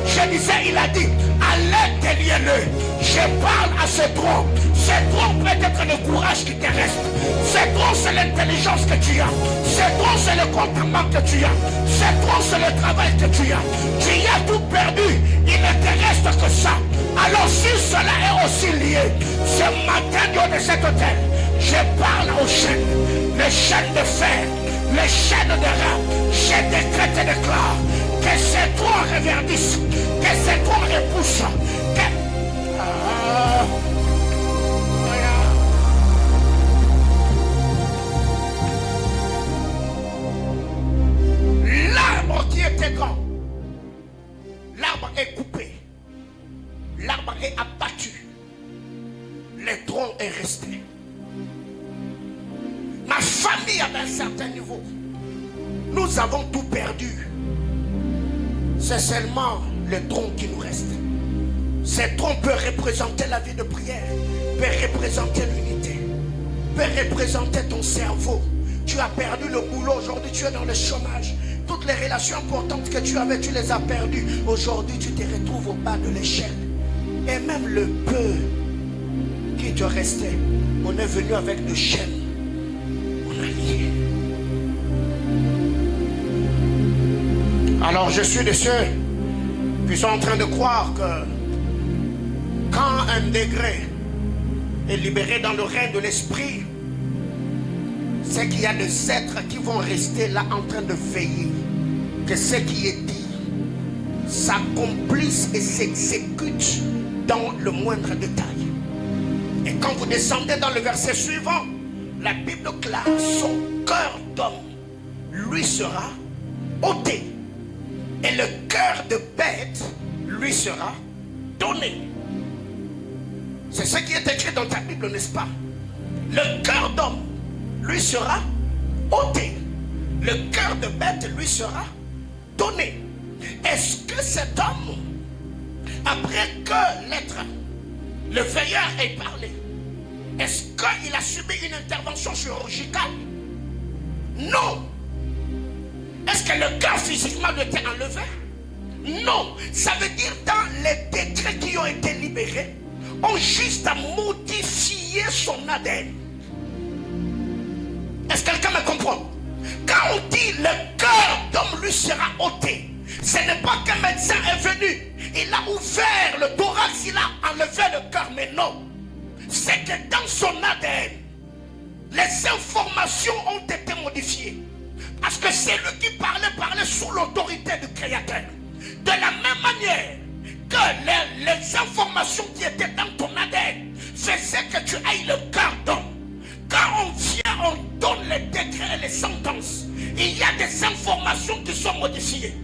Je disais, il a dit, allez délier-le. Je parle à ce tronc. Ce tronc peut être le courage qui te reste. Ce tronc, c'est l'intelligence que tu as. Ce tronc, c'est le contentement que tu as. Ce tronc, c'est le travail que tu as. Tu as tout perdu. Il ne te reste que ça. Alors si cela est aussi lié, ce matin, Dieu de cet hôtel, je parle aux chaînes, les chaînes de fer, les chaînes de rein. Je décrète et déclare que ces troncs reverdissent, que ces troncs repoussent, que... famille à un certain niveau. Nous avons tout perdu. C'est seulement le tronc qui nous reste. Ce tronc peut représenter la vie de prière, peut représenter l'unité, peut représenter ton cerveau. Tu as perdu le boulot, aujourd'hui tu es dans le chômage. Toutes les relations importantes que tu avais, tu les as perdues. Aujourd'hui tu te retrouves au bas de l'échelle. Et même le peu qui te restait, on est venu avec de chaînes. On a lié. Alors je suis de ceux qui sont en train de croire que quand un degré est libéré dans le règne de l'esprit, c'est qu'il y a des êtres qui vont rester là en train de veiller que ce qui est dit s'accomplisse et s'exécute dans le moindre détail. Et quand vous descendez dans le verset suivant, la Bible classe: son cœur d'homme lui sera ôté et le cœur de bête lui sera donné. C'est ce qui est écrit dans ta Bible, n'est-ce pas? Le cœur d'homme lui sera ôté, le cœur de bête lui sera donné. Est-ce que cet homme, après que l'être, le veilleur ait parlé, est-ce qu'il a subi une intervention chirurgicale? Non. Est-ce que le cœur physiquement lui était enlevé? Non. Ça veut dire dans les décrets qui ont été libérés, on juste à modifier son ADN. Est-ce que quelqu'un me comprend? Quand on dit le cœur d'homme lui sera ôté, ce n'est pas qu'un médecin est venu, il a ouvert le thorax, il a enlevé le cœur, mais non. C'est que dans son ADN, les informations ont été modifiées. Parce que c'est lui qui parlait sous l'autorité du Créateur. De la même manière que les informations qui étaient dans ton ADN faisaient que tu ailles le cœur d'homme. Quand on vient, on donne les décrets et les sentences. Il y a des informations qui sont modifiées.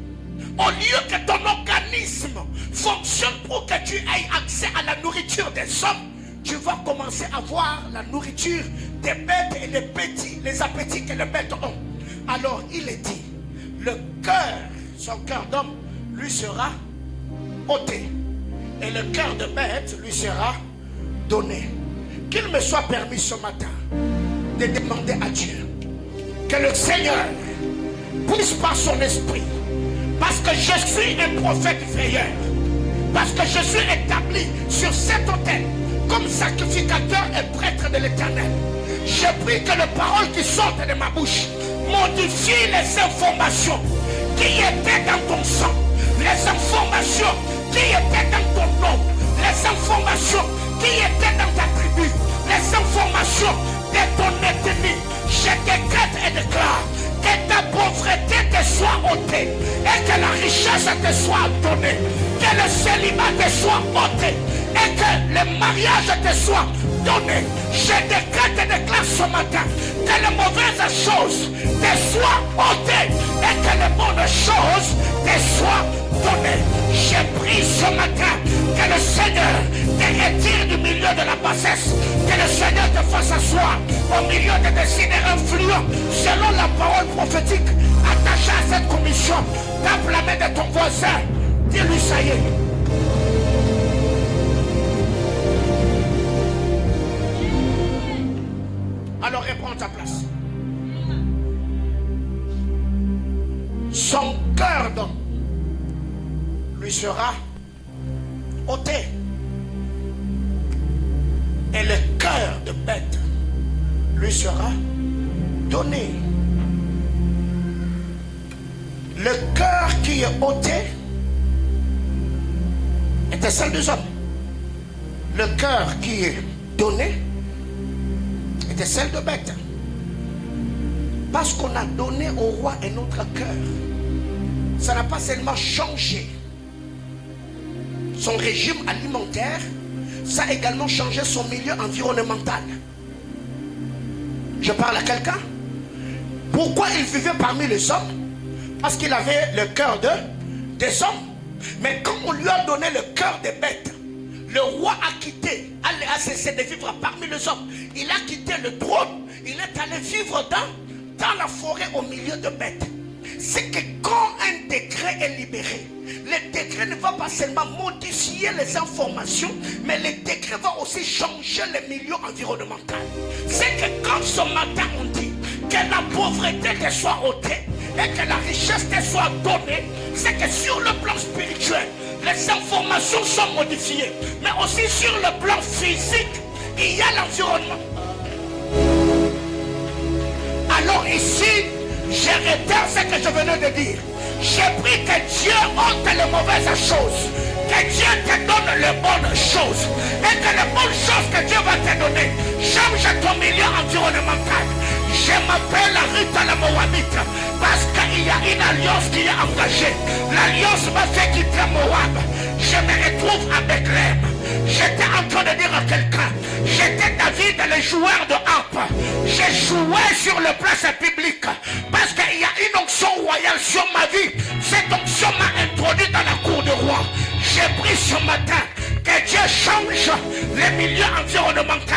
Au lieu que ton organisme fonctionne pour que tu aies accès à la nourriture des hommes, tu vas commencer à voir la nourriture des bêtes et des petits, les appétits que les bêtes ont. Alors il est dit, le cœur, son cœur d'homme, lui sera ôté. Et le cœur de bête lui sera donné. Qu'il me soit permis ce matin de demander à Dieu que le Seigneur puisse par son esprit, parce que je suis un prophète veilleur, parce que je suis établi sur cet autel comme sacrificateur et prêtre de l'Éternel, je prie que les paroles qui sortent de ma bouche modifient les informations qui étaient dans ton sang, les informations qui étaient dans ton nom, les informations qui étaient dans ta tribu, les informations de ton ethnie. Je décrète et déclare que ta pauvreté te soit ôtée et que la richesse te soit donnée, que le célibat te soit ôté et que le mariage te soit donné. Je décrète et déclare ce matin que les mauvaises choses te soient ôtées et que les bonnes choses te soient données. Je prie ce matin que le Seigneur te retire du milieu de la bassesse, que le Seigneur te fasse asseoir au milieu de tes signes influents selon la parole prophétique attachée à cette commission. Tape la main de ton voisin, dis-lui ça y est. Alors reprends ta place. Son cœur d'homme lui sera ôté et le cœur de bête lui sera donné. Le cœur qui est ôté était celle des hommes. Le cœur qui est donné était celle de bête. Parce qu'on a donné au roi un autre cœur, ça n'a pas seulement changé son régime alimentaire, ça a également changé son milieu environnemental. Je parle à quelqu'un. Pourquoi il vivait parmi les hommes? Parce qu'il avait le cœur des hommes. Mais quand on lui a donné le cœur des bêtes, le roi a quitté, a cessé de vivre parmi les hommes. Il a quitté le trône il est allé vivre dans la forêt au milieu de bêtes. C'est que quand un décret est libéré, le décret ne va pas seulement modifier les informations, mais le décret va aussi changer le milieu environnemental. C'est que quand ce matin on dit que la pauvreté te soit ôtée et que la richesse te soit donnée, c'est que sur le plan spirituel, les informations sont modifiées, mais aussi sur le plan physique, il y a l'environnement. Alors ici, je réitère ce que je venais de dire. J'ai pris que Dieu ôte les mauvaises choses, que Dieu te donne les bonnes choses, et que les bonnes choses que Dieu va te donner change ton milieu environnemental. Je m'appelle Ruth la Moabite parce qu'il y a une alliance qui est engagée. L'alliance m'a fait quitter Moab. Je me retrouve à Bethléem. J'étais en train de dire à quelqu'un, j'étais David, le joueur de harpe. J'ai joué sur le place public parce qu'il y a une onction royale sur ma vie. Cette onction m'a introduit dans la cour du roi. J'ai pris ce matin que Dieu change les milieux environnementaux,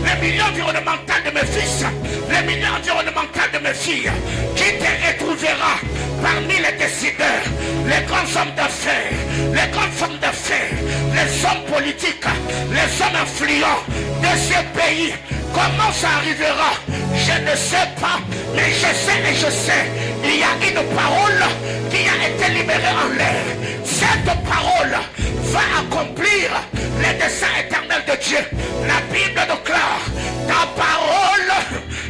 les milieux environnementaux de mes fils, les milieux environnementaux de mes filles, qui te retrouvera parmi les décideurs, les grands hommes d'affaires, les grandes femmes d'affaires, les hommes politiques, les hommes influents de ce pays. Comment ça arrivera? Je ne sais pas, mais je sais et je sais. Il y a une parole qui a été libérée en l'air. Cette parole va accomplir les desseins éternels de Dieu. La Bible déclare, ta parole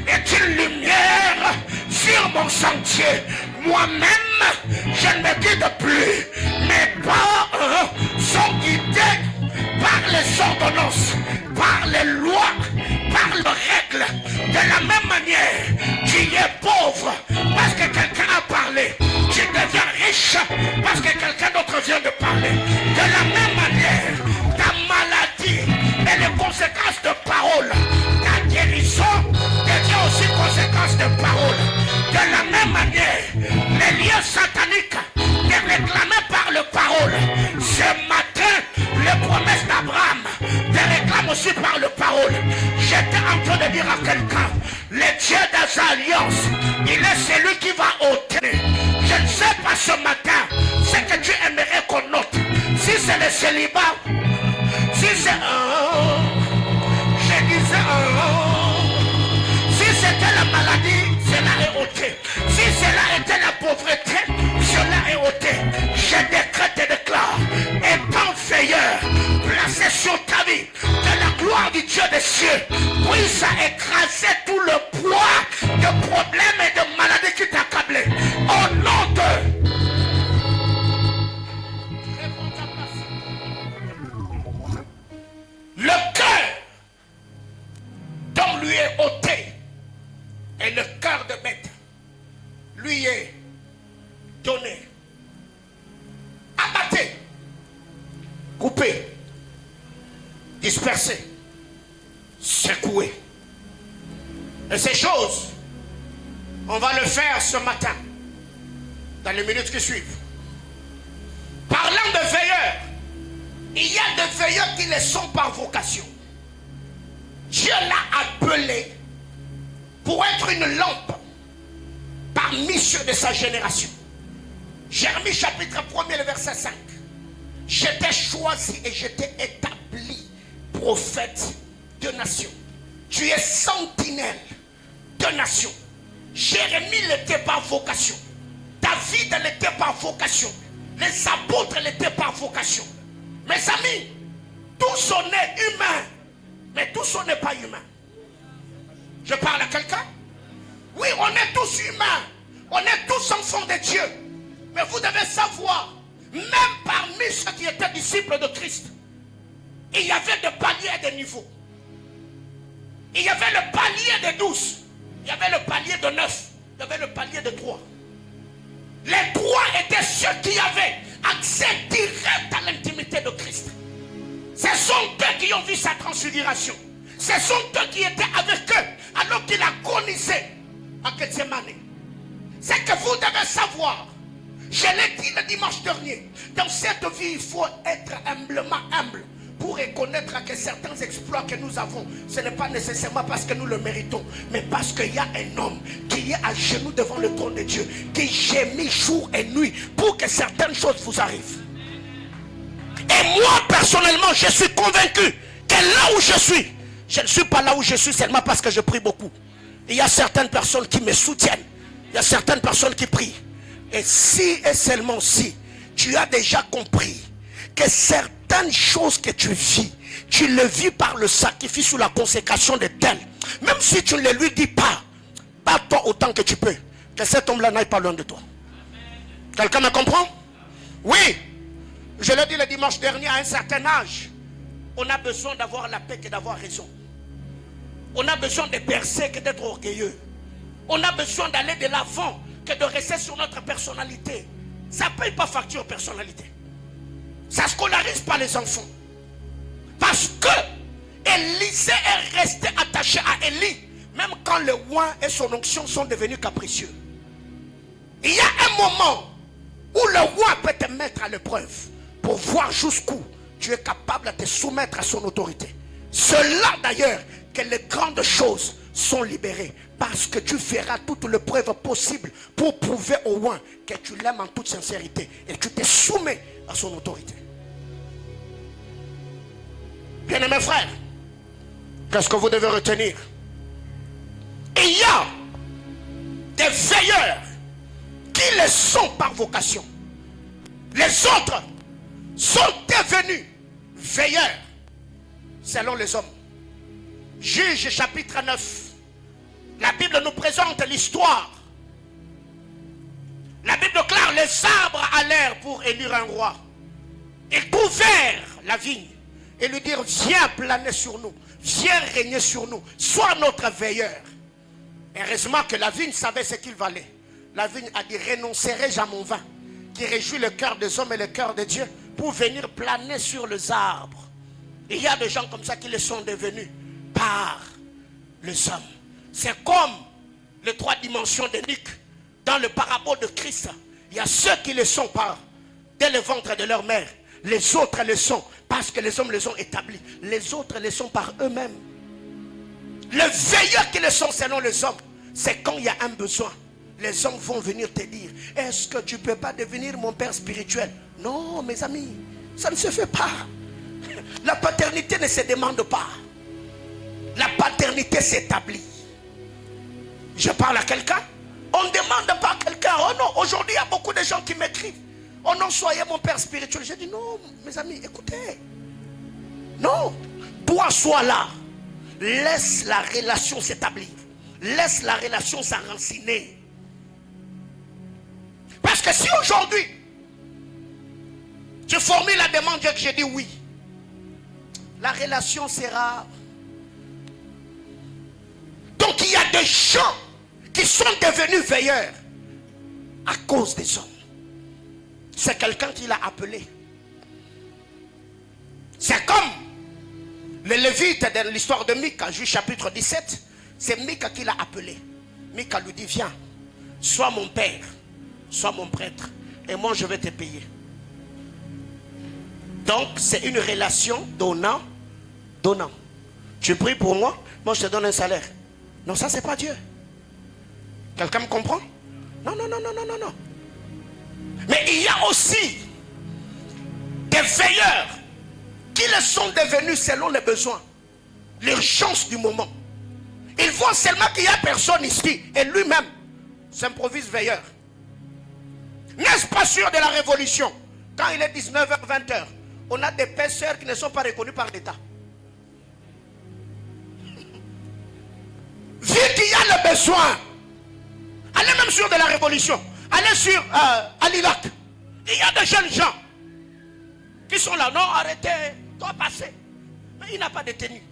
est une lumière sur mon sentier. Moi-même, je ne me guide plus. Mes pas sont guidés par les ordonnances, par les lois, par les règles. De la même manière, tu es pauvre parce que quelqu'un a parlé. Tu deviens riche parce que quelqu'un d'autre vient de parler. De la même manière, ta maladie et les conséquences de parole, ta guérison devient aussi conséquence de parole. De la même manière, les liens sataniques est réclamé par le parole. Ce matin, les promesses d'Abraham te réclament aussi par le parole. J'étais en train de dire à quelqu'un, le Dieu des alliances, il est celui qui va ôter. Je ne sais pas ce matin ce que tu aimerais qu'on note. Si c'est le célibat, si c'est je disais si c'était la maladie, cela est ôté. Si cela était la pauvreté, cela est ôté. Je décrète et déclare, étant veilleur, placé sur ta vie, que la gloire du Dieu des cieux puisse écraser tout le poids de problèmes et de maladies qui t'accablaient. Au nom de... Le cœur dont lui est ôté et le cœur de bête lui est donné. Abatté, coupé, dispersé, secoué. Et ces choses, on va le faire ce matin, dans les minutes qui suivent. Parlant de veilleurs, il y a des veilleurs qui le sont par vocation. Dieu l'a appelé pour être une lampe parmi ceux de sa génération. Jérémie chapitre 1er, le verset 5. J'étais choisi et j'étais établi prophète de nations. Tu es sentinelle de nations. Jérémie n'était pas vocation. David n'était pas vocation. Les apôtres n'étaient pas vocation. Mes amis, tous on est humains, mais tous on n'est pas humains. Je parle à quelqu'un? Oui, on est tous humains. On est tous enfants de Dieu. Mais vous devez savoir, même parmi ceux qui étaient disciples de Christ, il y avait des paliers et des niveaux. Il y avait le palier de 12. Il y avait le palier de 9. Il y avait le palier de 3. Les 3 étaient ceux qui avaient accès direct à l'intimité de Christ. Ce sont eux qui ont vu sa transfiguration. Ce sont eux qui étaient avec eux alors qu'il agonisait à Gethsemane. C'est que vous devez savoir, je l'ai dit le dimanche dernier, dans cette vie il faut être humblement humble pour reconnaître que certains exploits que nous avons, ce n'est pas nécessairement parce que nous le méritons, mais parce qu'il y a un homme qui est à genoux devant le trône de Dieu, qui gémit jour et nuit pour que certaines choses vous arrivent. Et moi personnellement, je suis convaincu que là où je ne suis pas là où je suis seulement parce que je prie beaucoup. Il y a certaines personnes qui me soutiennent, il y a certaines personnes qui prient. Et si et seulement si tu as déjà compris que certaines choses que tu vis, tu le vis par le sacrifice ou la consécration de tel, même si tu ne lui dis pas, bats-toi autant que tu peux, que cet homme-là n'aille pas loin de toi. Quelqu'un me comprend? Oui, je l'ai dit le dimanche dernier, à un certain âge, on a besoin d'avoir la paix que d'avoir raison. On a besoin de percer que d'être orgueilleux. On a besoin d'aller de l'avant que de rester sur notre personnalité. Ça ne paye pas facture personnalité. Ça ne scolarise pas les enfants. Parce que Élisée est resté attaché à Élie, même quand le oint et son onction sont devenus capricieux. Il y a un moment où le oint peut te mettre à l'épreuve pour voir jusqu'où tu es capable de te soumettre à son autorité. C'est là d'ailleurs que les grandes choses sont libérées, parce que tu feras toute le preuve possible pour prouver au oint que tu l'aimes en toute sincérité et tu te soumets à son autorité. Bien-aimés frères, qu'est-ce que vous devez retenir? Il y a des veilleurs qui le sont par vocation. Les autres sont devenus veilleurs selon les hommes. Juge chapitre 9. La Bible nous présente l'histoire. La Bible déclare: les arbres allèrent pour élire un roi. Ils trouvèrent la vigne et lui dirent: viens planer sur nous, viens régner sur nous, sois notre veilleur. Heureusement que la vigne savait ce qu'il valait. La vigne a dit: renoncerai-je à mon vin qui réjouit le cœur des hommes et le cœur de Dieu pour venir planer sur les arbres. Il y a des gens comme ça qui le sont devenus par les hommes. C'est comme les trois dimensions de Luc dans le parabole de Christ. Il y a ceux qui le sont par dès le ventre de leur mère. Les autres le sont parce que les hommes les ont établis. Les autres le sont par eux-mêmes. Les veilleurs qui le sont selon les hommes, c'est quand il y a un besoin. Les hommes vont venir te dire: est-ce que tu ne peux pas devenir mon père spirituel? Non, mes amis, ça ne se fait pas. La paternité ne se demande pas. La paternité s'établit. Je parle à quelqu'un. On ne demande pas à quelqu'un: oh non, aujourd'hui il y a beaucoup de gens qui m'écrivent: oh non, soyez mon père spirituel. Je dis: non, mes amis, écoutez. Non, toi sois là. Laisse la relation s'établir. Laisse la relation s'enraciner. Parce que si aujourd'hui je formule la demande et que je dis oui, la relation sera... Donc il y a des gens qui sont devenus veilleurs à cause des hommes. C'est quelqu'un qui l'a appelé. C'est comme le Lévite dans l'histoire de Mika, Juge chapitre 17. C'est Mika qui l'a appelé. Mika lui dit: viens, sois mon père, sois mon prêtre, et moi je vais te payer. Donc c'est une relation donnant. Tu pries pour moi, moi je te donne un salaire. Non, ça c'est pas Dieu. Quelqu'un me comprend? Non. Mais il y a aussi des veilleurs qui le sont devenus selon les besoins, l'urgence du moment. Ils voient seulement qu'il n'y a personne ici et lui-même s'improvise veilleur. N'est-ce pas sûr de la révolution? Quand il est 19h, 20h, on a des pêcheurs qui ne sont pas reconnus par l'État. Vu qu'il y a le besoin, allez même sur de la révolution, allez sur à l'Irak. Il y a de jeunes gens qui sont là: non, arrêtez, toi passez. Mais il n'a pas de tenue,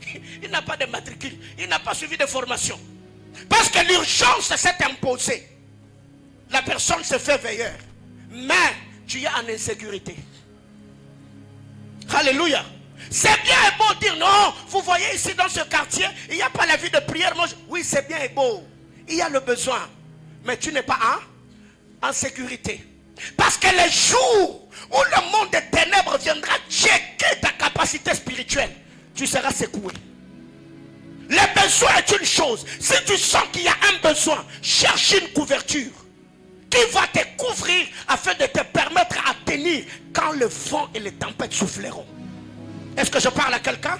il n'a pas de matricule, il n'a pas suivi de formation. Parce que l'urgence s'est imposée. La personne se fait veilleur. Mais tu es en insécurité. Alléluia. C'est bien et beau de dire: non, vous voyez ici dans ce quartier, il n'y a pas la vie de prière. Moi, oui, c'est bien et beau. Il y a le besoin. Mais tu n'es pas en sécurité. Parce que les jours où le monde des ténèbres viendra checker ta capacité spirituelle, tu seras secoué. Le besoin est une chose. Si tu sens qu'il y a un besoin, cherche une couverture qui va te couvrir afin de te permettre à tenir quand le vent et les tempêtes souffleront. Est-ce que je parle à quelqu'un?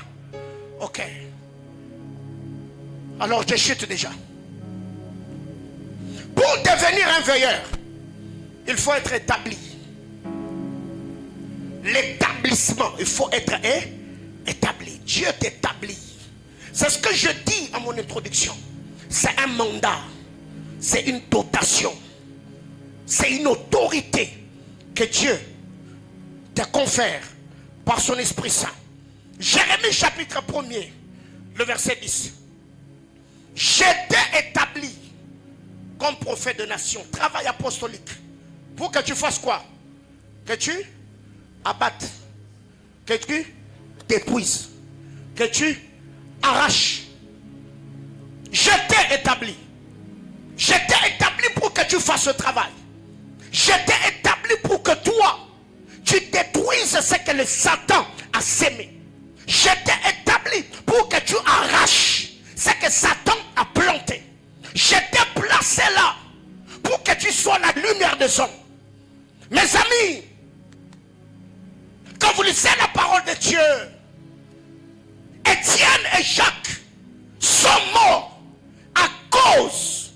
Ok. Alors je chute déjà. Pour devenir un veilleur, il faut être établi. L'établissement, il faut être établi. Dieu t'établit. C'est ce que je dis à mon introduction. C'est un mandat. C'est une dotation. C'est une autorité que Dieu te confère par son Esprit Saint. Jérémie chapitre 1er, le verset 10. J'étais établi comme prophète de nation. Travail apostolique. Pour que tu fasses quoi? Que tu abattes. Que tu t'épuises. Que tu arraches. J'étais établi. J'étais établi pour que tu fasses ce travail. J'étais établi pour que toi, tu détruises ce que le Satan a sémé. J'étais établi pour que tu arraches ce que Satan a planté. J'étais placé là pour que tu sois la lumière des hommes. Mes amis, quand vous lisez la parole de Dieu, Étienne et Jacques sont morts à cause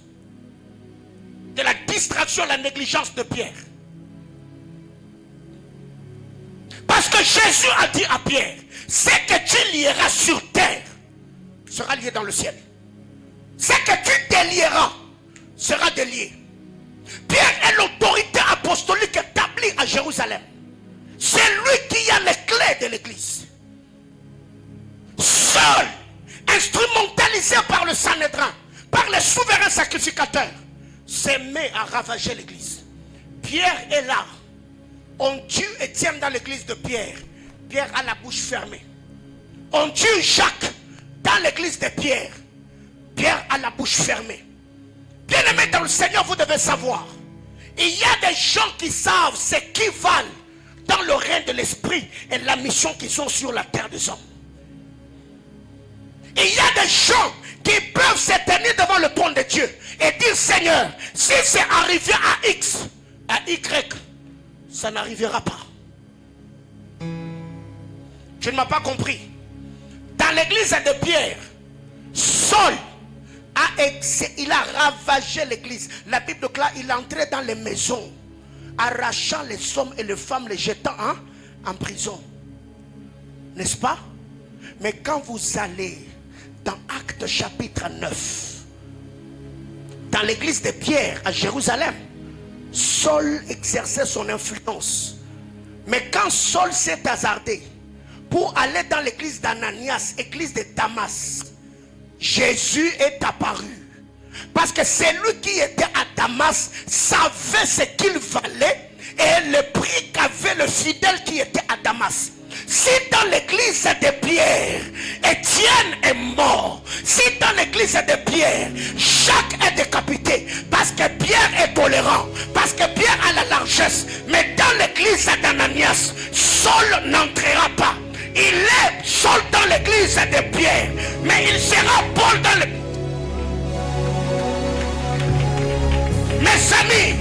de la distraction, la négligence de Pierre. Parce que Jésus a dit à Pierre, ce que tu lieras sur terre sera lié dans le ciel. Ce que tu délieras sera délié. Pierre est l'autorité apostolique établie à Jérusalem. C'est lui qui a les clés de l'église. Seul, instrumentalisé par le Sanhédrin, par les souverains sacrificateurs, s'est mis à ravager l'église. Pierre est là. On tue Étienne dans l'église de Pierre. Pierre a la bouche fermée. On tue Jacques dans l'église de Pierre. Pierre a la bouche fermée. Bien-aimés dans le Seigneur, vous devez savoir, il y a des gens qui savent ce qu'ils valent dans le règne de l'esprit et la mission qu'ils ont sur la terre des hommes. Il y a des gens qui peuvent se tenir devant le trône de Dieu et dire, Seigneur, si c'est arrivé à X, à Y, ça n'arrivera pas. Tu ne m'as pas compris. Dans l'église de Pierre, Saul il a ravagé l'église. La Bible déclare, il entrait dans les maisons, arrachant les hommes et les femmes, les jetant en prison. N'est-ce pas? Mais quand vous allez dans Actes chapitre 9, dans l'église de Pierre à Jérusalem, Saul exerçait son influence. Mais quand Saul s'est hasardé pour aller dans l'église d'Ananias, église de Damas, Jésus est apparu. Parce que celui qui était à Damas savait ce qu'il valait et le prix qu'avait le fidèle qui était à Damas. Si dans l'église de Pierre, Étienne est mort, si dans l'église de Pierre, Jacques est décapité, parce que Pierre est tolérant, parce que Pierre a la largesse, mais dans l'église d'Ananias, Saul n'entrera pas. Il est Saul dans l'église de Pierre, mais il sera Paul dans le... Mes amis,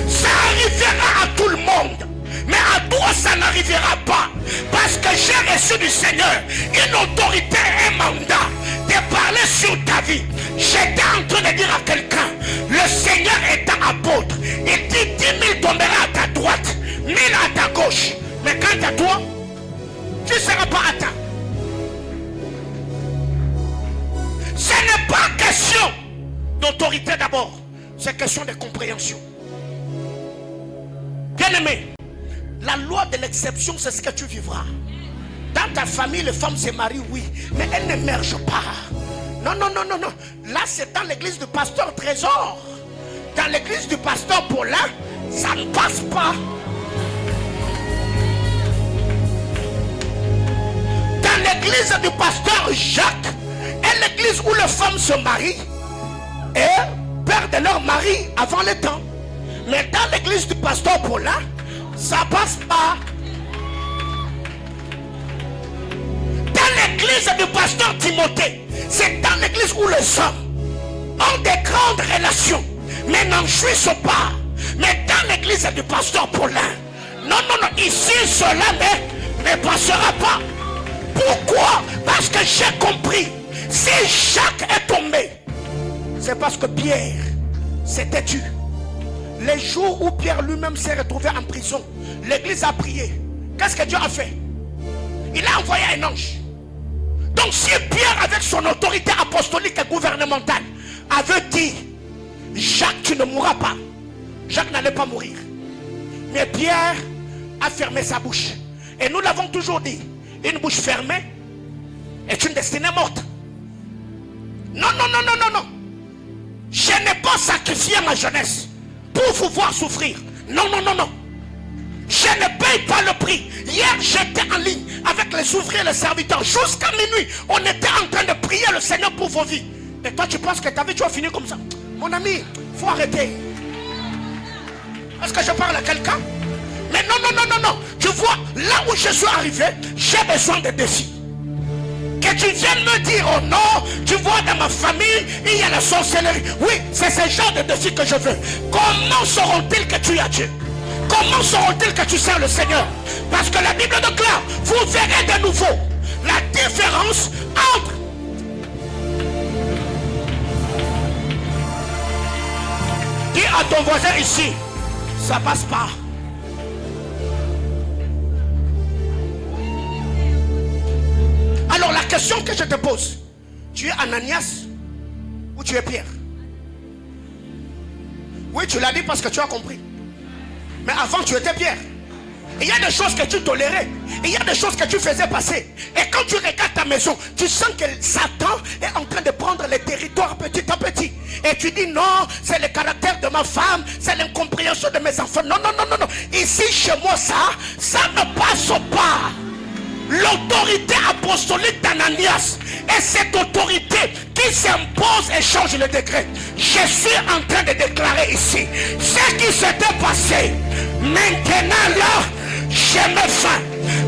ça arrivera à tout le monde, mais à toi ça n'arrivera pas, parce que j'ai reçu du Seigneur une autorité et un mandat de parler sur ta vie. J'étais en train de dire à quelqu'un, le Seigneur étant apôtre, il dit 10 000 tombera à ta droite, 1000 à ta gauche, mais quant à toi, tu ne seras pas atteint. Ce n'est pas question d'autorité d'abord, c'est question de compréhension. Bien-aimé, la loi de l'exception, c'est ce que tu vivras. Dans ta famille, les femmes se marient, oui, mais elles n'émergent pas. Non, non, non, non, non. Là, c'est dans l'église du pasteur Trésor. Dans l'église du pasteur Paulin, ça ne passe pas. Dans l'église du pasteur Jacques, et l'église où les femmes se marient et perdent leur mari avant le temps. Mais dans l'église du pasteur Paulin, ça passe pas. Dans l'église du pasteur Timothée, c'est dans l'église où les hommes ont des grandes relations, mais n'en jouissent pas. Mais dans l'église du pasteur Paulin, non, ici cela ne passera pas. Pourquoi? Parce que j'ai compris, si Jacques est tombé, c'est parce que Pierre s'est têtu. Les jours où Pierre lui-même s'est retrouvé en prison, l'église a prié. Qu'est-ce que Dieu a fait? Il a envoyé un ange. Donc si Pierre, avec son autorité apostolique et gouvernementale, avait dit, Jacques, tu ne mourras pas, Jacques n'allait pas mourir. Mais Pierre a fermé sa bouche. Et nous l'avons toujours dit, une bouche fermée est une destinée morte. Non. Je n'ai pas sacrifié ma jeunesse pour vous voir souffrir. Non. Je ne paye pas le prix. Hier, j'étais en ligne avec les ouvriers et les serviteurs. Jusqu'à minuit, on était en train de prier le Seigneur pour vos vies. Et toi, tu penses que ta vie, tu vas finir comme ça? Mon ami, il faut arrêter. Est-ce que je parle à quelqu'un? Mais non. Tu vois, là où je suis arrivé, j'ai besoin de défis. Que tu viennes me dire, oh non, tu vois, dans ma famille, il y a la sorcellerie. Oui, c'est ce genre de défi que je veux. Comment sauront-ils que tu as Dieu? Comment sauront-ils que tu sers le Seigneur? Parce que la Bible déclare, vous verrez de nouveau la différence entre dis à ton voisin ici, ça passe pas. Alors la question que je te pose, tu es Ananias ou tu es Pierre? Oui, tu l'as dit parce que tu as compris. Mais avant tu étais Pierre. Il y a des choses que tu tolérais. Il y a des choses que tu faisais passer. Et quand tu regardes ta maison, tu sens que Satan est en train de prendre les territoires petit à petit. Et tu dis non, c'est le caractère de ma femme, c'est l'incompréhension de mes enfants. Non. Ici chez moi, ça ne passe pas. L'autorité apostolique d'Ananias est cette autorité qui s'impose et change le degré. Je suis en train de déclarer ici ce qui s'était passé. Maintenant là, je me fin.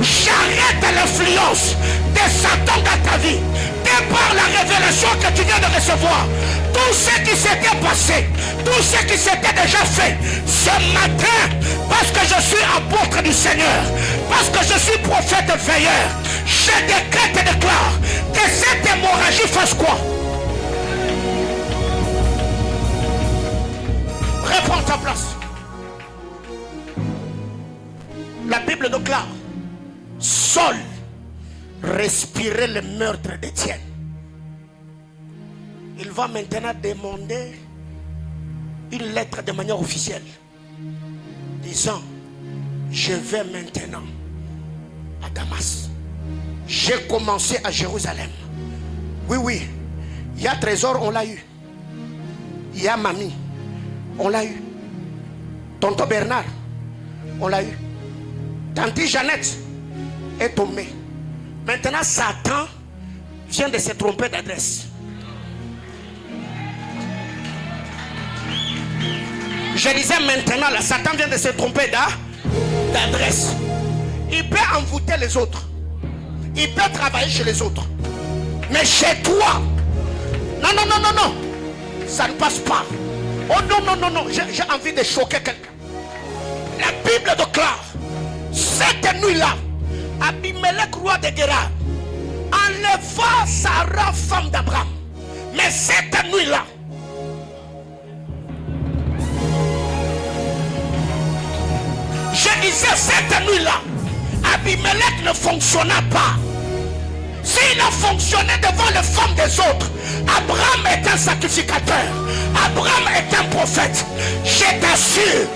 J'arrête l'influence de Satan dans ta vie. De par la révélation que tu viens de recevoir, tout ce qui s'était passé, tout ce qui s'était déjà fait ce matin, parce que je suis apôtre du Seigneur, parce que je suis prophète veilleur, je décrète et déclare que cette hémorragie fasse quoi? Réponds ta place. La Bible déclare, Saul respirait le meurtre d'Étienne. Il va maintenant demander une lettre de manière officielle, disant, je vais maintenant à Damas. J'ai commencé à Jérusalem. Oui, il y a Trésor, on l'a eu. Il y a Mamie, on l'a eu. Tonton Bernard, on l'a eu. Tante Jeannette est tombée. Maintenant, Satan vient de se tromper d'adresse. Je disais maintenant, là, Satan vient de se tromper d'adresse. Il peut envoûter les autres. Il peut travailler chez les autres. Mais chez toi, non. Ça ne passe pas. Oh non. J'ai envie de choquer quelqu'un. La Bible déclare, cette nuit-là, Abimelech, roi de Guérar, enleva Sarah, femme d'Abraham. Mais cette nuit-là, je disais, cette nuit-là, Abimelech ne fonctionna pas. S'il a fonctionné devant les femmes des autres, Abraham est un sacrificateur, Abraham est un prophète. Je t'assure,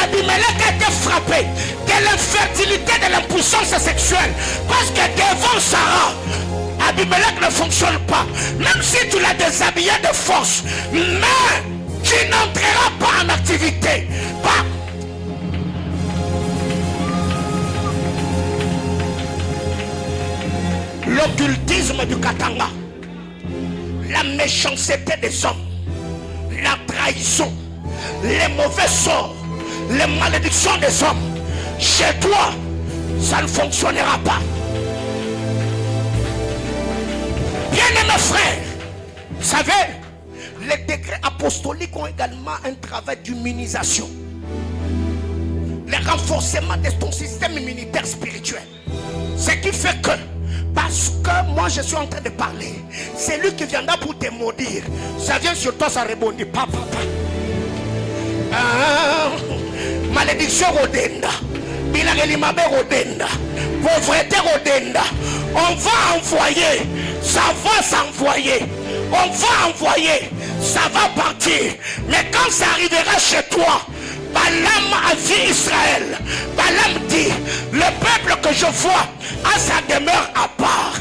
Abimelech a été frappé de l'infertilité, de l'impuissance sexuelle, parce que devant Sarah, Abimelech ne fonctionne pas. Même si tu l'as déshabillé de force, mais tu n'entreras pas en activité. Pas. L'occultisme du Katanga, la méchanceté des hommes, la trahison, les mauvais sorts, les malédictions des hommes, chez toi, ça ne fonctionnera pas. Bien-aimés frères, vous savez, les décrets apostoliques ont également un travail d'immunisation. Le renforcement de ton système immunitaire spirituel. Ce qui fait que, parce que moi je suis en train de parler, c'est lui qui viendra pour te maudire. Ça vient sur toi, ça rebondit. Papa. Malédiction rodenda. Bilagelimabe rodenda. Pauvreté rodenda. On va envoyer. Ça va s'envoyer. On va envoyer. Ça va partir. Mais quand ça arrivera chez toi, Balaam a dit Israël. Balaam dit, le peuple que je vois a sa demeure à part.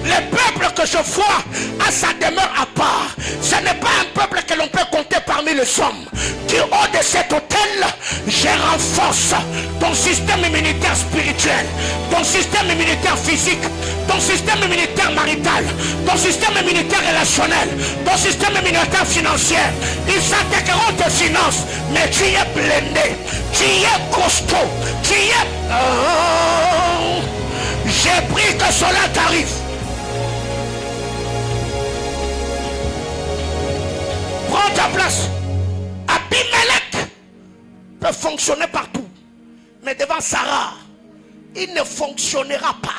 Le peuple que je vois a sa demeure à part. Ce n'est pas un peuple que l'on peut compter parmi les hommes. Du haut de cet autel, je renforce ton système immunitaire spirituel, ton système immunitaire physique, ton système immunitaire marital, ton système immunitaire relationnel, ton système immunitaire financier. Ils s'attaqueront tes finances, mais tu es blindé, tu es costaud, tu es... J'ai pris que cela t'arrive. Prends ta place. Abimelech peut fonctionner partout, mais devant Sarah, il ne fonctionnera pas.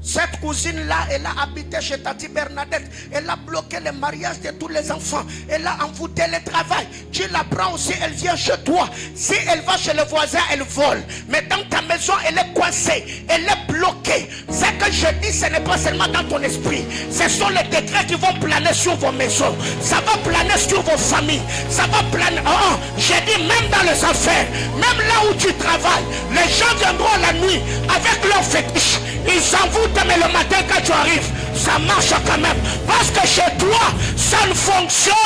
Cette cousine-là, elle a habité chez Tati Bernadette. Elle a bloqué le mariage de tous les enfants. Elle a envoûté le travail. Tu la prends aussi, elle vient chez toi. Si elle va chez le voisin, elle vole. Mais dans ta maison, elle est coincée. Elle est bloquée. Ce que je dis, ce n'est pas seulement dans ton esprit. Ce sont les décrets qui vont planer sur vos maisons. Ça va planer sur vos familles. Ça va planer. Oh, j'ai dit même dans les affaires. Même là où tu travailles. Les gens viendront la nuit avec leurs fétiches. Ils s'en foutent, mais le matin quand tu arrives, ça marche quand même. Parce que chez toi, ça ne fonctionne.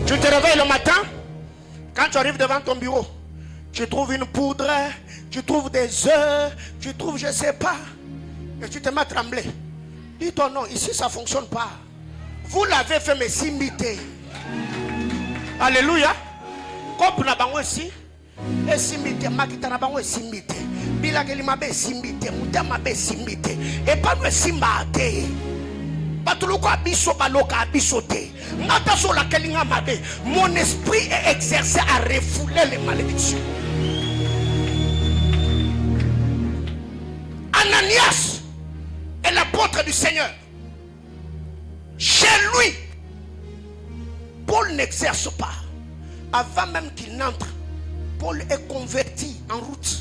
Tu te réveilles le matin, quand tu arrives devant ton bureau, tu trouves une poudre, tu trouves des œufs, tu trouves je ne sais pas, et tu te mets à trembler. Dis-toi non, ici ça ne fonctionne pas. Vous l'avez fait, mais s'imiter. Alléluia. Comme na bango si esimite makita na bango esimite bilakeli mabe esimite mutama be esimite et pas no esimate batuluko abiso baloka abiso te ngata so la kelinga mabe. Mon esprit est exercé à refouler les malédictions. Ananias est l'apôtre du Seigneur. Chez lui, Paul n'exerce pas. Avant même qu'il n'entre, Paul est converti en route.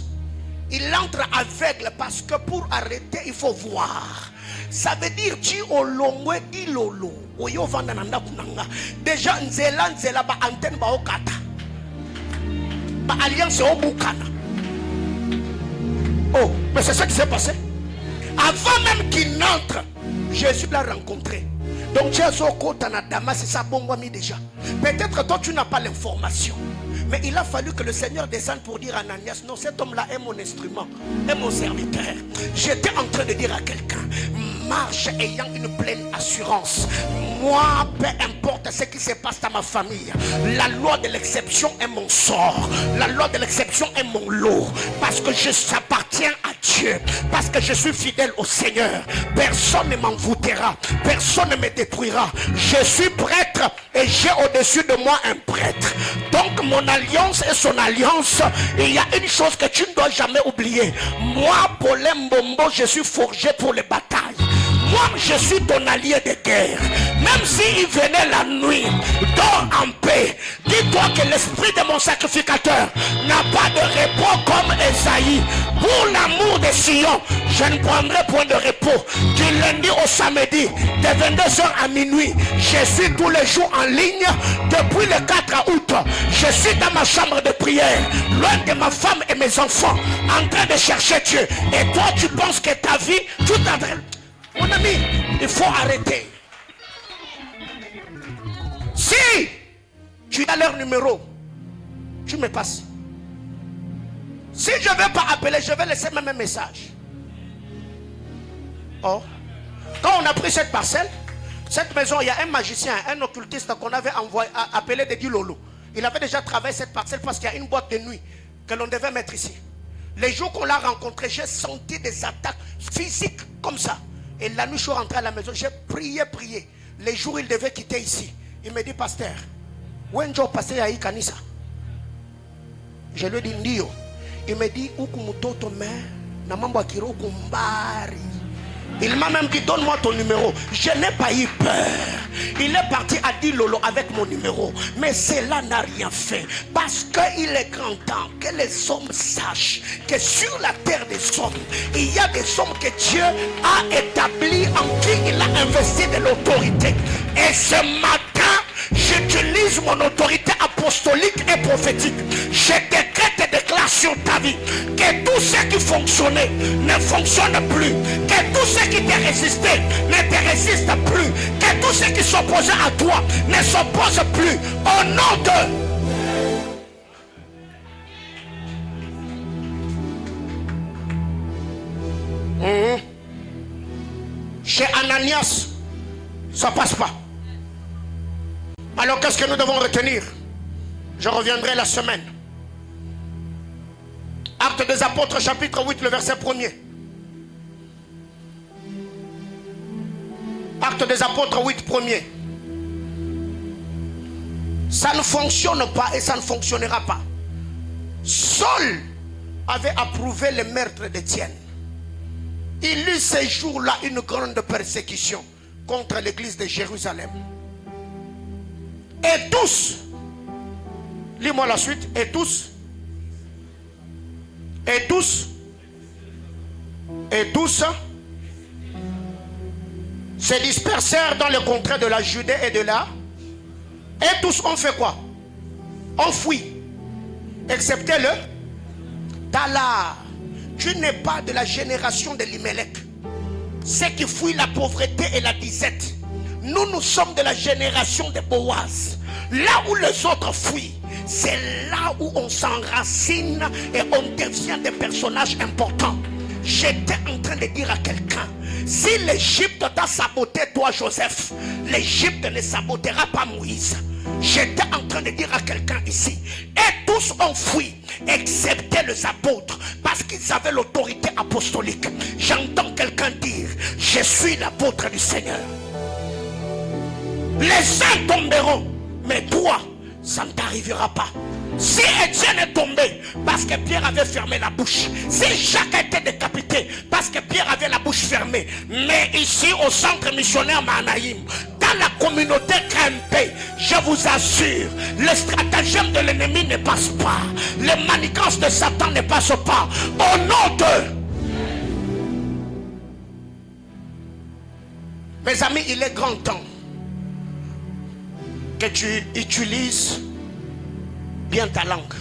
Il entre aveugle parce que pour arrêter, il faut voir. Ça veut dire tu olongwe ilolo. Oyo vanda nanda kunanga. Déjà nzela ba antenne ba okata. Ba alliance obukana. Oh, mais c'est ça qui s'est passé. Avant même qu'il n'entre, Jésus l'a rencontré. Donc tu es au côté de Damas, c'est ça bon déjà. Peut-être toi tu n'as pas l'information. Mais il a fallu que le Seigneur descende pour dire à Ananias, non, cet homme-là est mon instrument, est mon serviteur. J'étais en train de dire à quelqu'un, marche ayant une pleine assurance. Moi, peu importe ce qui se passe dans ma famille, la loi de l'exception est mon sort. La loi de l'exception est mon lot. Parce que j'appartiens à Dieu. Parce que je suis fidèle au Seigneur. Personne ne m'envoûtera. Personne ne me détruira. Je suis prêtre et j'ai au-dessus de moi un prêtre. Donc mon alliance est son alliance. Et il y a une chose que tu ne dois jamais oublier. Moi, Paulin Mbombo, je suis forgé pour les batailles. Moi, je suis ton allié de guerre. Même s'il venait la nuit, dors en paix. Dis-toi que l'esprit de mon sacrificateur n'a pas de repos comme Esaïe. Pour l'amour de Sion, je ne prendrai point de repos. Du lundi au samedi, de 22h à minuit, je suis tous les jours en ligne. Depuis le 4 août, je suis dans ma chambre de prière, loin de ma femme et mes enfants, en train de chercher Dieu. Et toi, tu penses que ta vie, tout en train... Mon ami, il faut arrêter. Si tu as leur numéro, tu me passes. Si je ne vais pas appeler, je vais laisser même un message. Oh. Quand on a pris cette parcelle, cette maison, il y a un magicien, un occultiste qu'on avait envoyé, appelé Dedi Lolo. Il avait déjà travaillé cette parcelle parce qu'il y a une boîte de nuit que l'on devait mettre ici. Les jours qu'on l'a rencontré, j'ai senti des attaques physiques comme ça. Et la nuit, je suis rentré à la maison, j'ai prié. Les jours, il devait quitter ici. Il me dit, pasteur, Wenjo passé à Ikanisa. Je lui ai dit, Ndio. Il me dit, Ukumutoto me, Namambo Akiro Kumbari. Il m'a même dit, donne-moi ton numéro. Je n'ai pas eu peur. Il est parti à Dilolo avec mon numéro. Mais cela n'a rien fait. Parce qu'il est grand temps que les hommes sachent que sur la terre des hommes, il y a des hommes que Dieu a établis, en qui il a investi de l'autorité. Et ce matin, j'utilise mon autorité apostolique et prophétique. Je décrète et déclare sur ta vie que tout ce qui fonctionnait ne fonctionne plus. Que tout ce qui te résistait ne te résiste plus. Que tout ce qui s'opposait à toi ne s'oppose plus. Au nom de... Chez Ananias, ça passe pas. Alors qu'est-ce que nous devons retenir? Je reviendrai la semaine. Actes des Apôtres, chapitre 8, le verset 1er. Actes des Apôtres 8, 1er. Ça ne fonctionne pas et ça ne fonctionnera pas. Saul avait approuvé le meurtre d'Étienne. Il eut ces jours-là une grande persécution contre l'église de Jérusalem. Et tous, lis-moi la suite, et tous se dispersèrent dans le contrées de la Judée et de là. Et tous ont fait quoi? Ont fui. Excepté le Tala. Tu n'es pas de la génération de Limelech. Ceux qui fuient la pauvreté et la disette. Nous sommes de la génération de Boaz. Là où les autres fuient, c'est là où on s'enracine et on devient des personnages importants. J'étais en train de dire à quelqu'un, si l'Égypte t'a saboté toi Joseph, l'Égypte ne sabotera pas Moïse. J'étais en train de dire à quelqu'un ici, et tous ont fui, excepté les apôtres, parce qu'ils avaient l'autorité apostolique. J'entends quelqu'un dire, je suis l'apôtre du Seigneur. Les uns tomberont, mais toi, ça ne t'arrivera pas. Si Étienne est tombé parce que Pierre avait fermé la bouche, si Jacques a été décapité parce que Pierre avait la bouche fermée, mais ici au centre missionnaire Mahanaïm, dans la communauté Krempé, je vous assure, le stratagème de l'ennemi ne passe pas, les manigances de Satan ne passent pas. Au nom de... Mes amis, il est grand temps que tu utilises bien ta langue.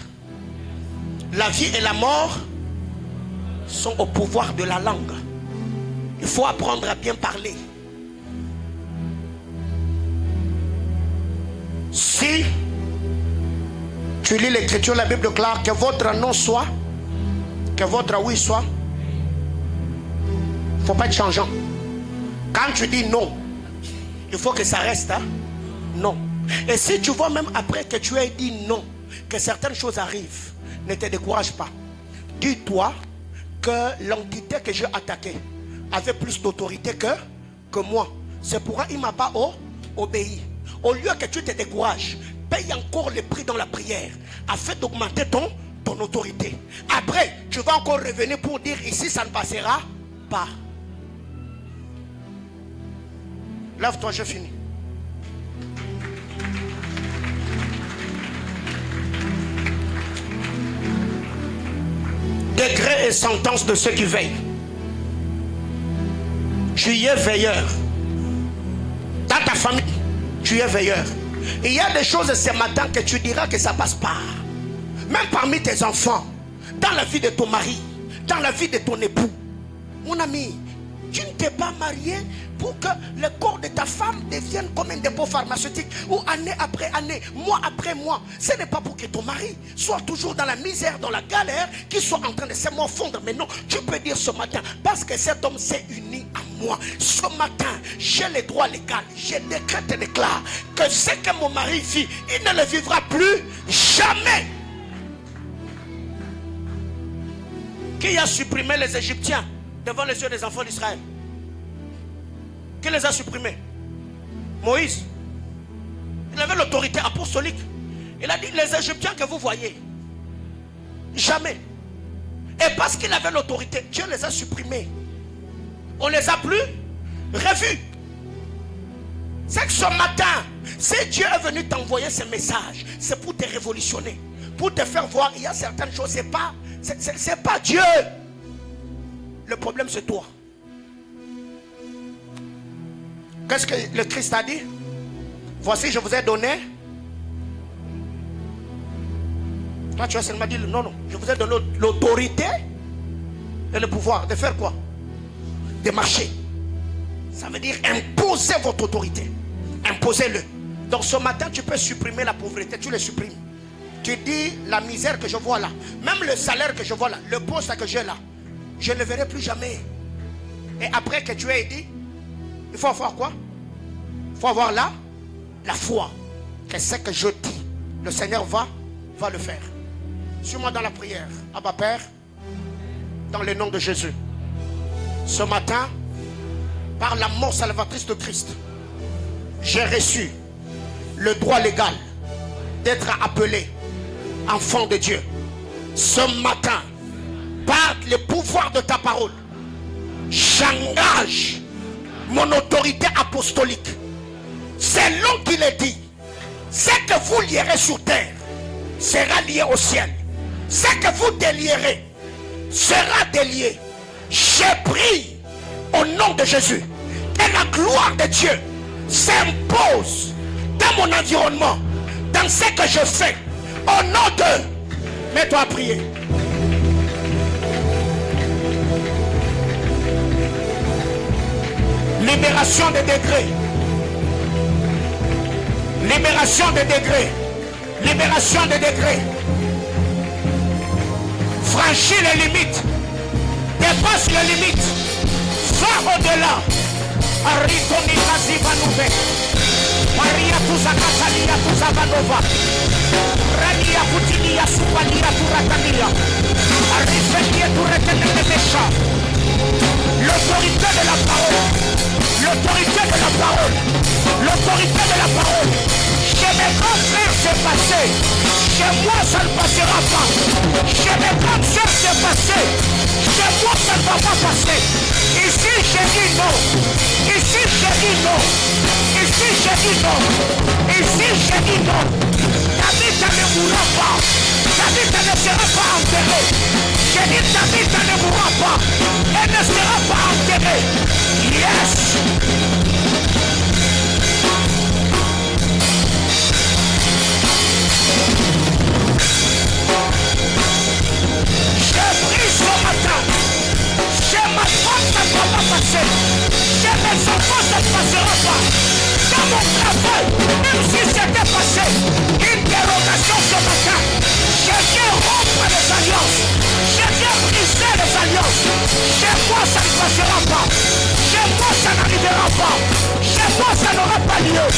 La vie et la mort sont au pouvoir de la langue. Il faut apprendre à bien parler. Si tu lis l'écriture, la Bible déclare que votre non soit, que votre oui soit. Il ne faut pas être changeant. Quand tu dis non, il faut que ça reste non. Et si tu vois même après que tu aies dit non, que certaines choses arrivent, ne te décourage pas. Dis-toi que l'entité que j'ai attaquée avait plus d'autorité que moi. C'est pourquoi il ne m'a pas obéi. Au lieu que tu te décourages, paye encore le prix dans la prière afin d'augmenter ton autorité. Après, tu vas encore revenir pour dire ici ça ne passera pas. Lève-toi, je finis. Degré et sentence de ceux qui veillent. Tu y es veilleur. Dans ta famille, tu es veilleur. Il y a des choses ce matin que tu diras que ça passe pas. Même parmi tes enfants, dans la vie de ton mari, dans la vie de ton époux. Mon ami, tu ne t'es pas marié pour que le corps de ta femme devienne comme un dépôt pharmaceutique où année après année, mois après mois. Ce n'est pas pour que ton mari soit toujours dans la misère, dans la galère, qu'il soit en train de se morfondre. Mais non, tu peux dire ce matin, parce que cet homme s'est uni à moi. moi. Ce matin, j'ai le droit légal. Je décrète et déclare que ce que mon mari vit, il ne le vivra plus jamais. Qui a supprimé les Égyptiens devant les yeux des enfants d'Israël? Qui les a supprimés? Moïse. Il avait l'autorité apostolique. Il a dit, les Égyptiens que vous voyez, jamais. Et parce qu'il avait l'autorité, Dieu les a supprimés. On ne les a plus revus. C'est que ce matin, si Dieu est venu t'envoyer ce message, c'est pour te révolutionner, pour te faire voir, il y a certaines choses, c'est pas Dieu. Le problème, c'est toi. Qu'est-ce que le Christ a dit? Voici, je vous ai donné. Toi, tu as seulement dit non, non. Je vous ai donné l'autorité et le pouvoir de faire quoi? De marcher. Ça veut dire imposer votre autorité. Imposez-le. Donc ce matin, tu peux supprimer la pauvreté. Tu le supprimes. Tu dis la misère que je vois là, même le salaire que je vois là, le poste que j'ai là, je ne le verrai plus jamais. Et après que tu aies dit, il faut avoir quoi? Il faut avoir là la foi. Que ce que je dis, le Seigneur va le faire. Suis-moi dans la prière. Abba Père, dans le nom de Jésus. Ce matin, par la mort salvatrice de Christ, j'ai reçu le droit légal d'être appelé enfant de Dieu. Ce matin, par le pouvoir de ta parole, j'engage mon autorité apostolique. Selon qu'il est dit, ce que vous lierez sur terre sera lié au ciel. Ce que vous délierez sera délié. J'ai pris au nom de Jésus que la gloire de Dieu s'impose dans mon environnement, dans ce que je fais. Au nom de... Mets-toi à prier. Libération des degrés. Libération des degrés. Libération des degrés. Franchis les limites. Dépasse les limites. Va au-delà. Aritoni Kazivanouve. Maria Tuzakatalia Tuzavanova. Rania Putilia Supalia Turatania. Arifelia Turetenemesha. L'autorité de la parole. L'autorité de la parole. L'autorité de la parole. Chez mes grands frères c'est passé. Chez moi ça ne passera pas. Chez mes grandes sœurs c'est passé. Chez moi ça ne va pas passer. Ici j'ai dit non. Ici j'ai dit non. Ici j'ai dit non. Ici j'ai dit non. David ne mourra pas. David ne sera pas enterré. J'ai dit David ne mourra pas. Elle ne sera pas enterrée. Yes. J'ai pris ce matin. Chez ma femme, ça ne va pas passer. Chez mes enfants, ça ne passera pas. Dans mon travail, même si c'était passé, une dérogation ce matin. Je viens rompre les alliances. Je viens briser les alliances. Chez moi, ça ne passera pas. Chez moi, ça n'arrivera pas. Chez moi, ça n'aura pas lieu.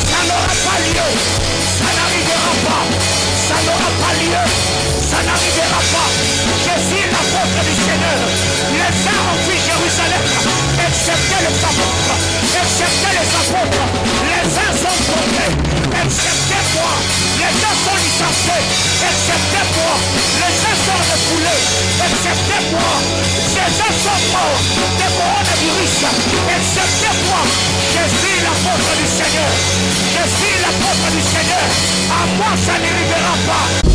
Ça n'aura pas lieu, ça n'arrivera pas, ça n'aura pas lieu, ça n'arrivera pas. Je suis l'apôtre du Seigneur. Les uns ont fui Jérusalem, excepté les apôtres, excepté les apôtres. Les uns sont tombés, excepté moi. Les uns sont licenciés, excepté moi. Les uns sont refoulés, excepté moi. Ces uns sont morts de coronavirus, excepté moi. Je suis l'apôtre du Seigneur. Je suis l'apôtre du Seigneur. À moi, ça n'arrivera pas.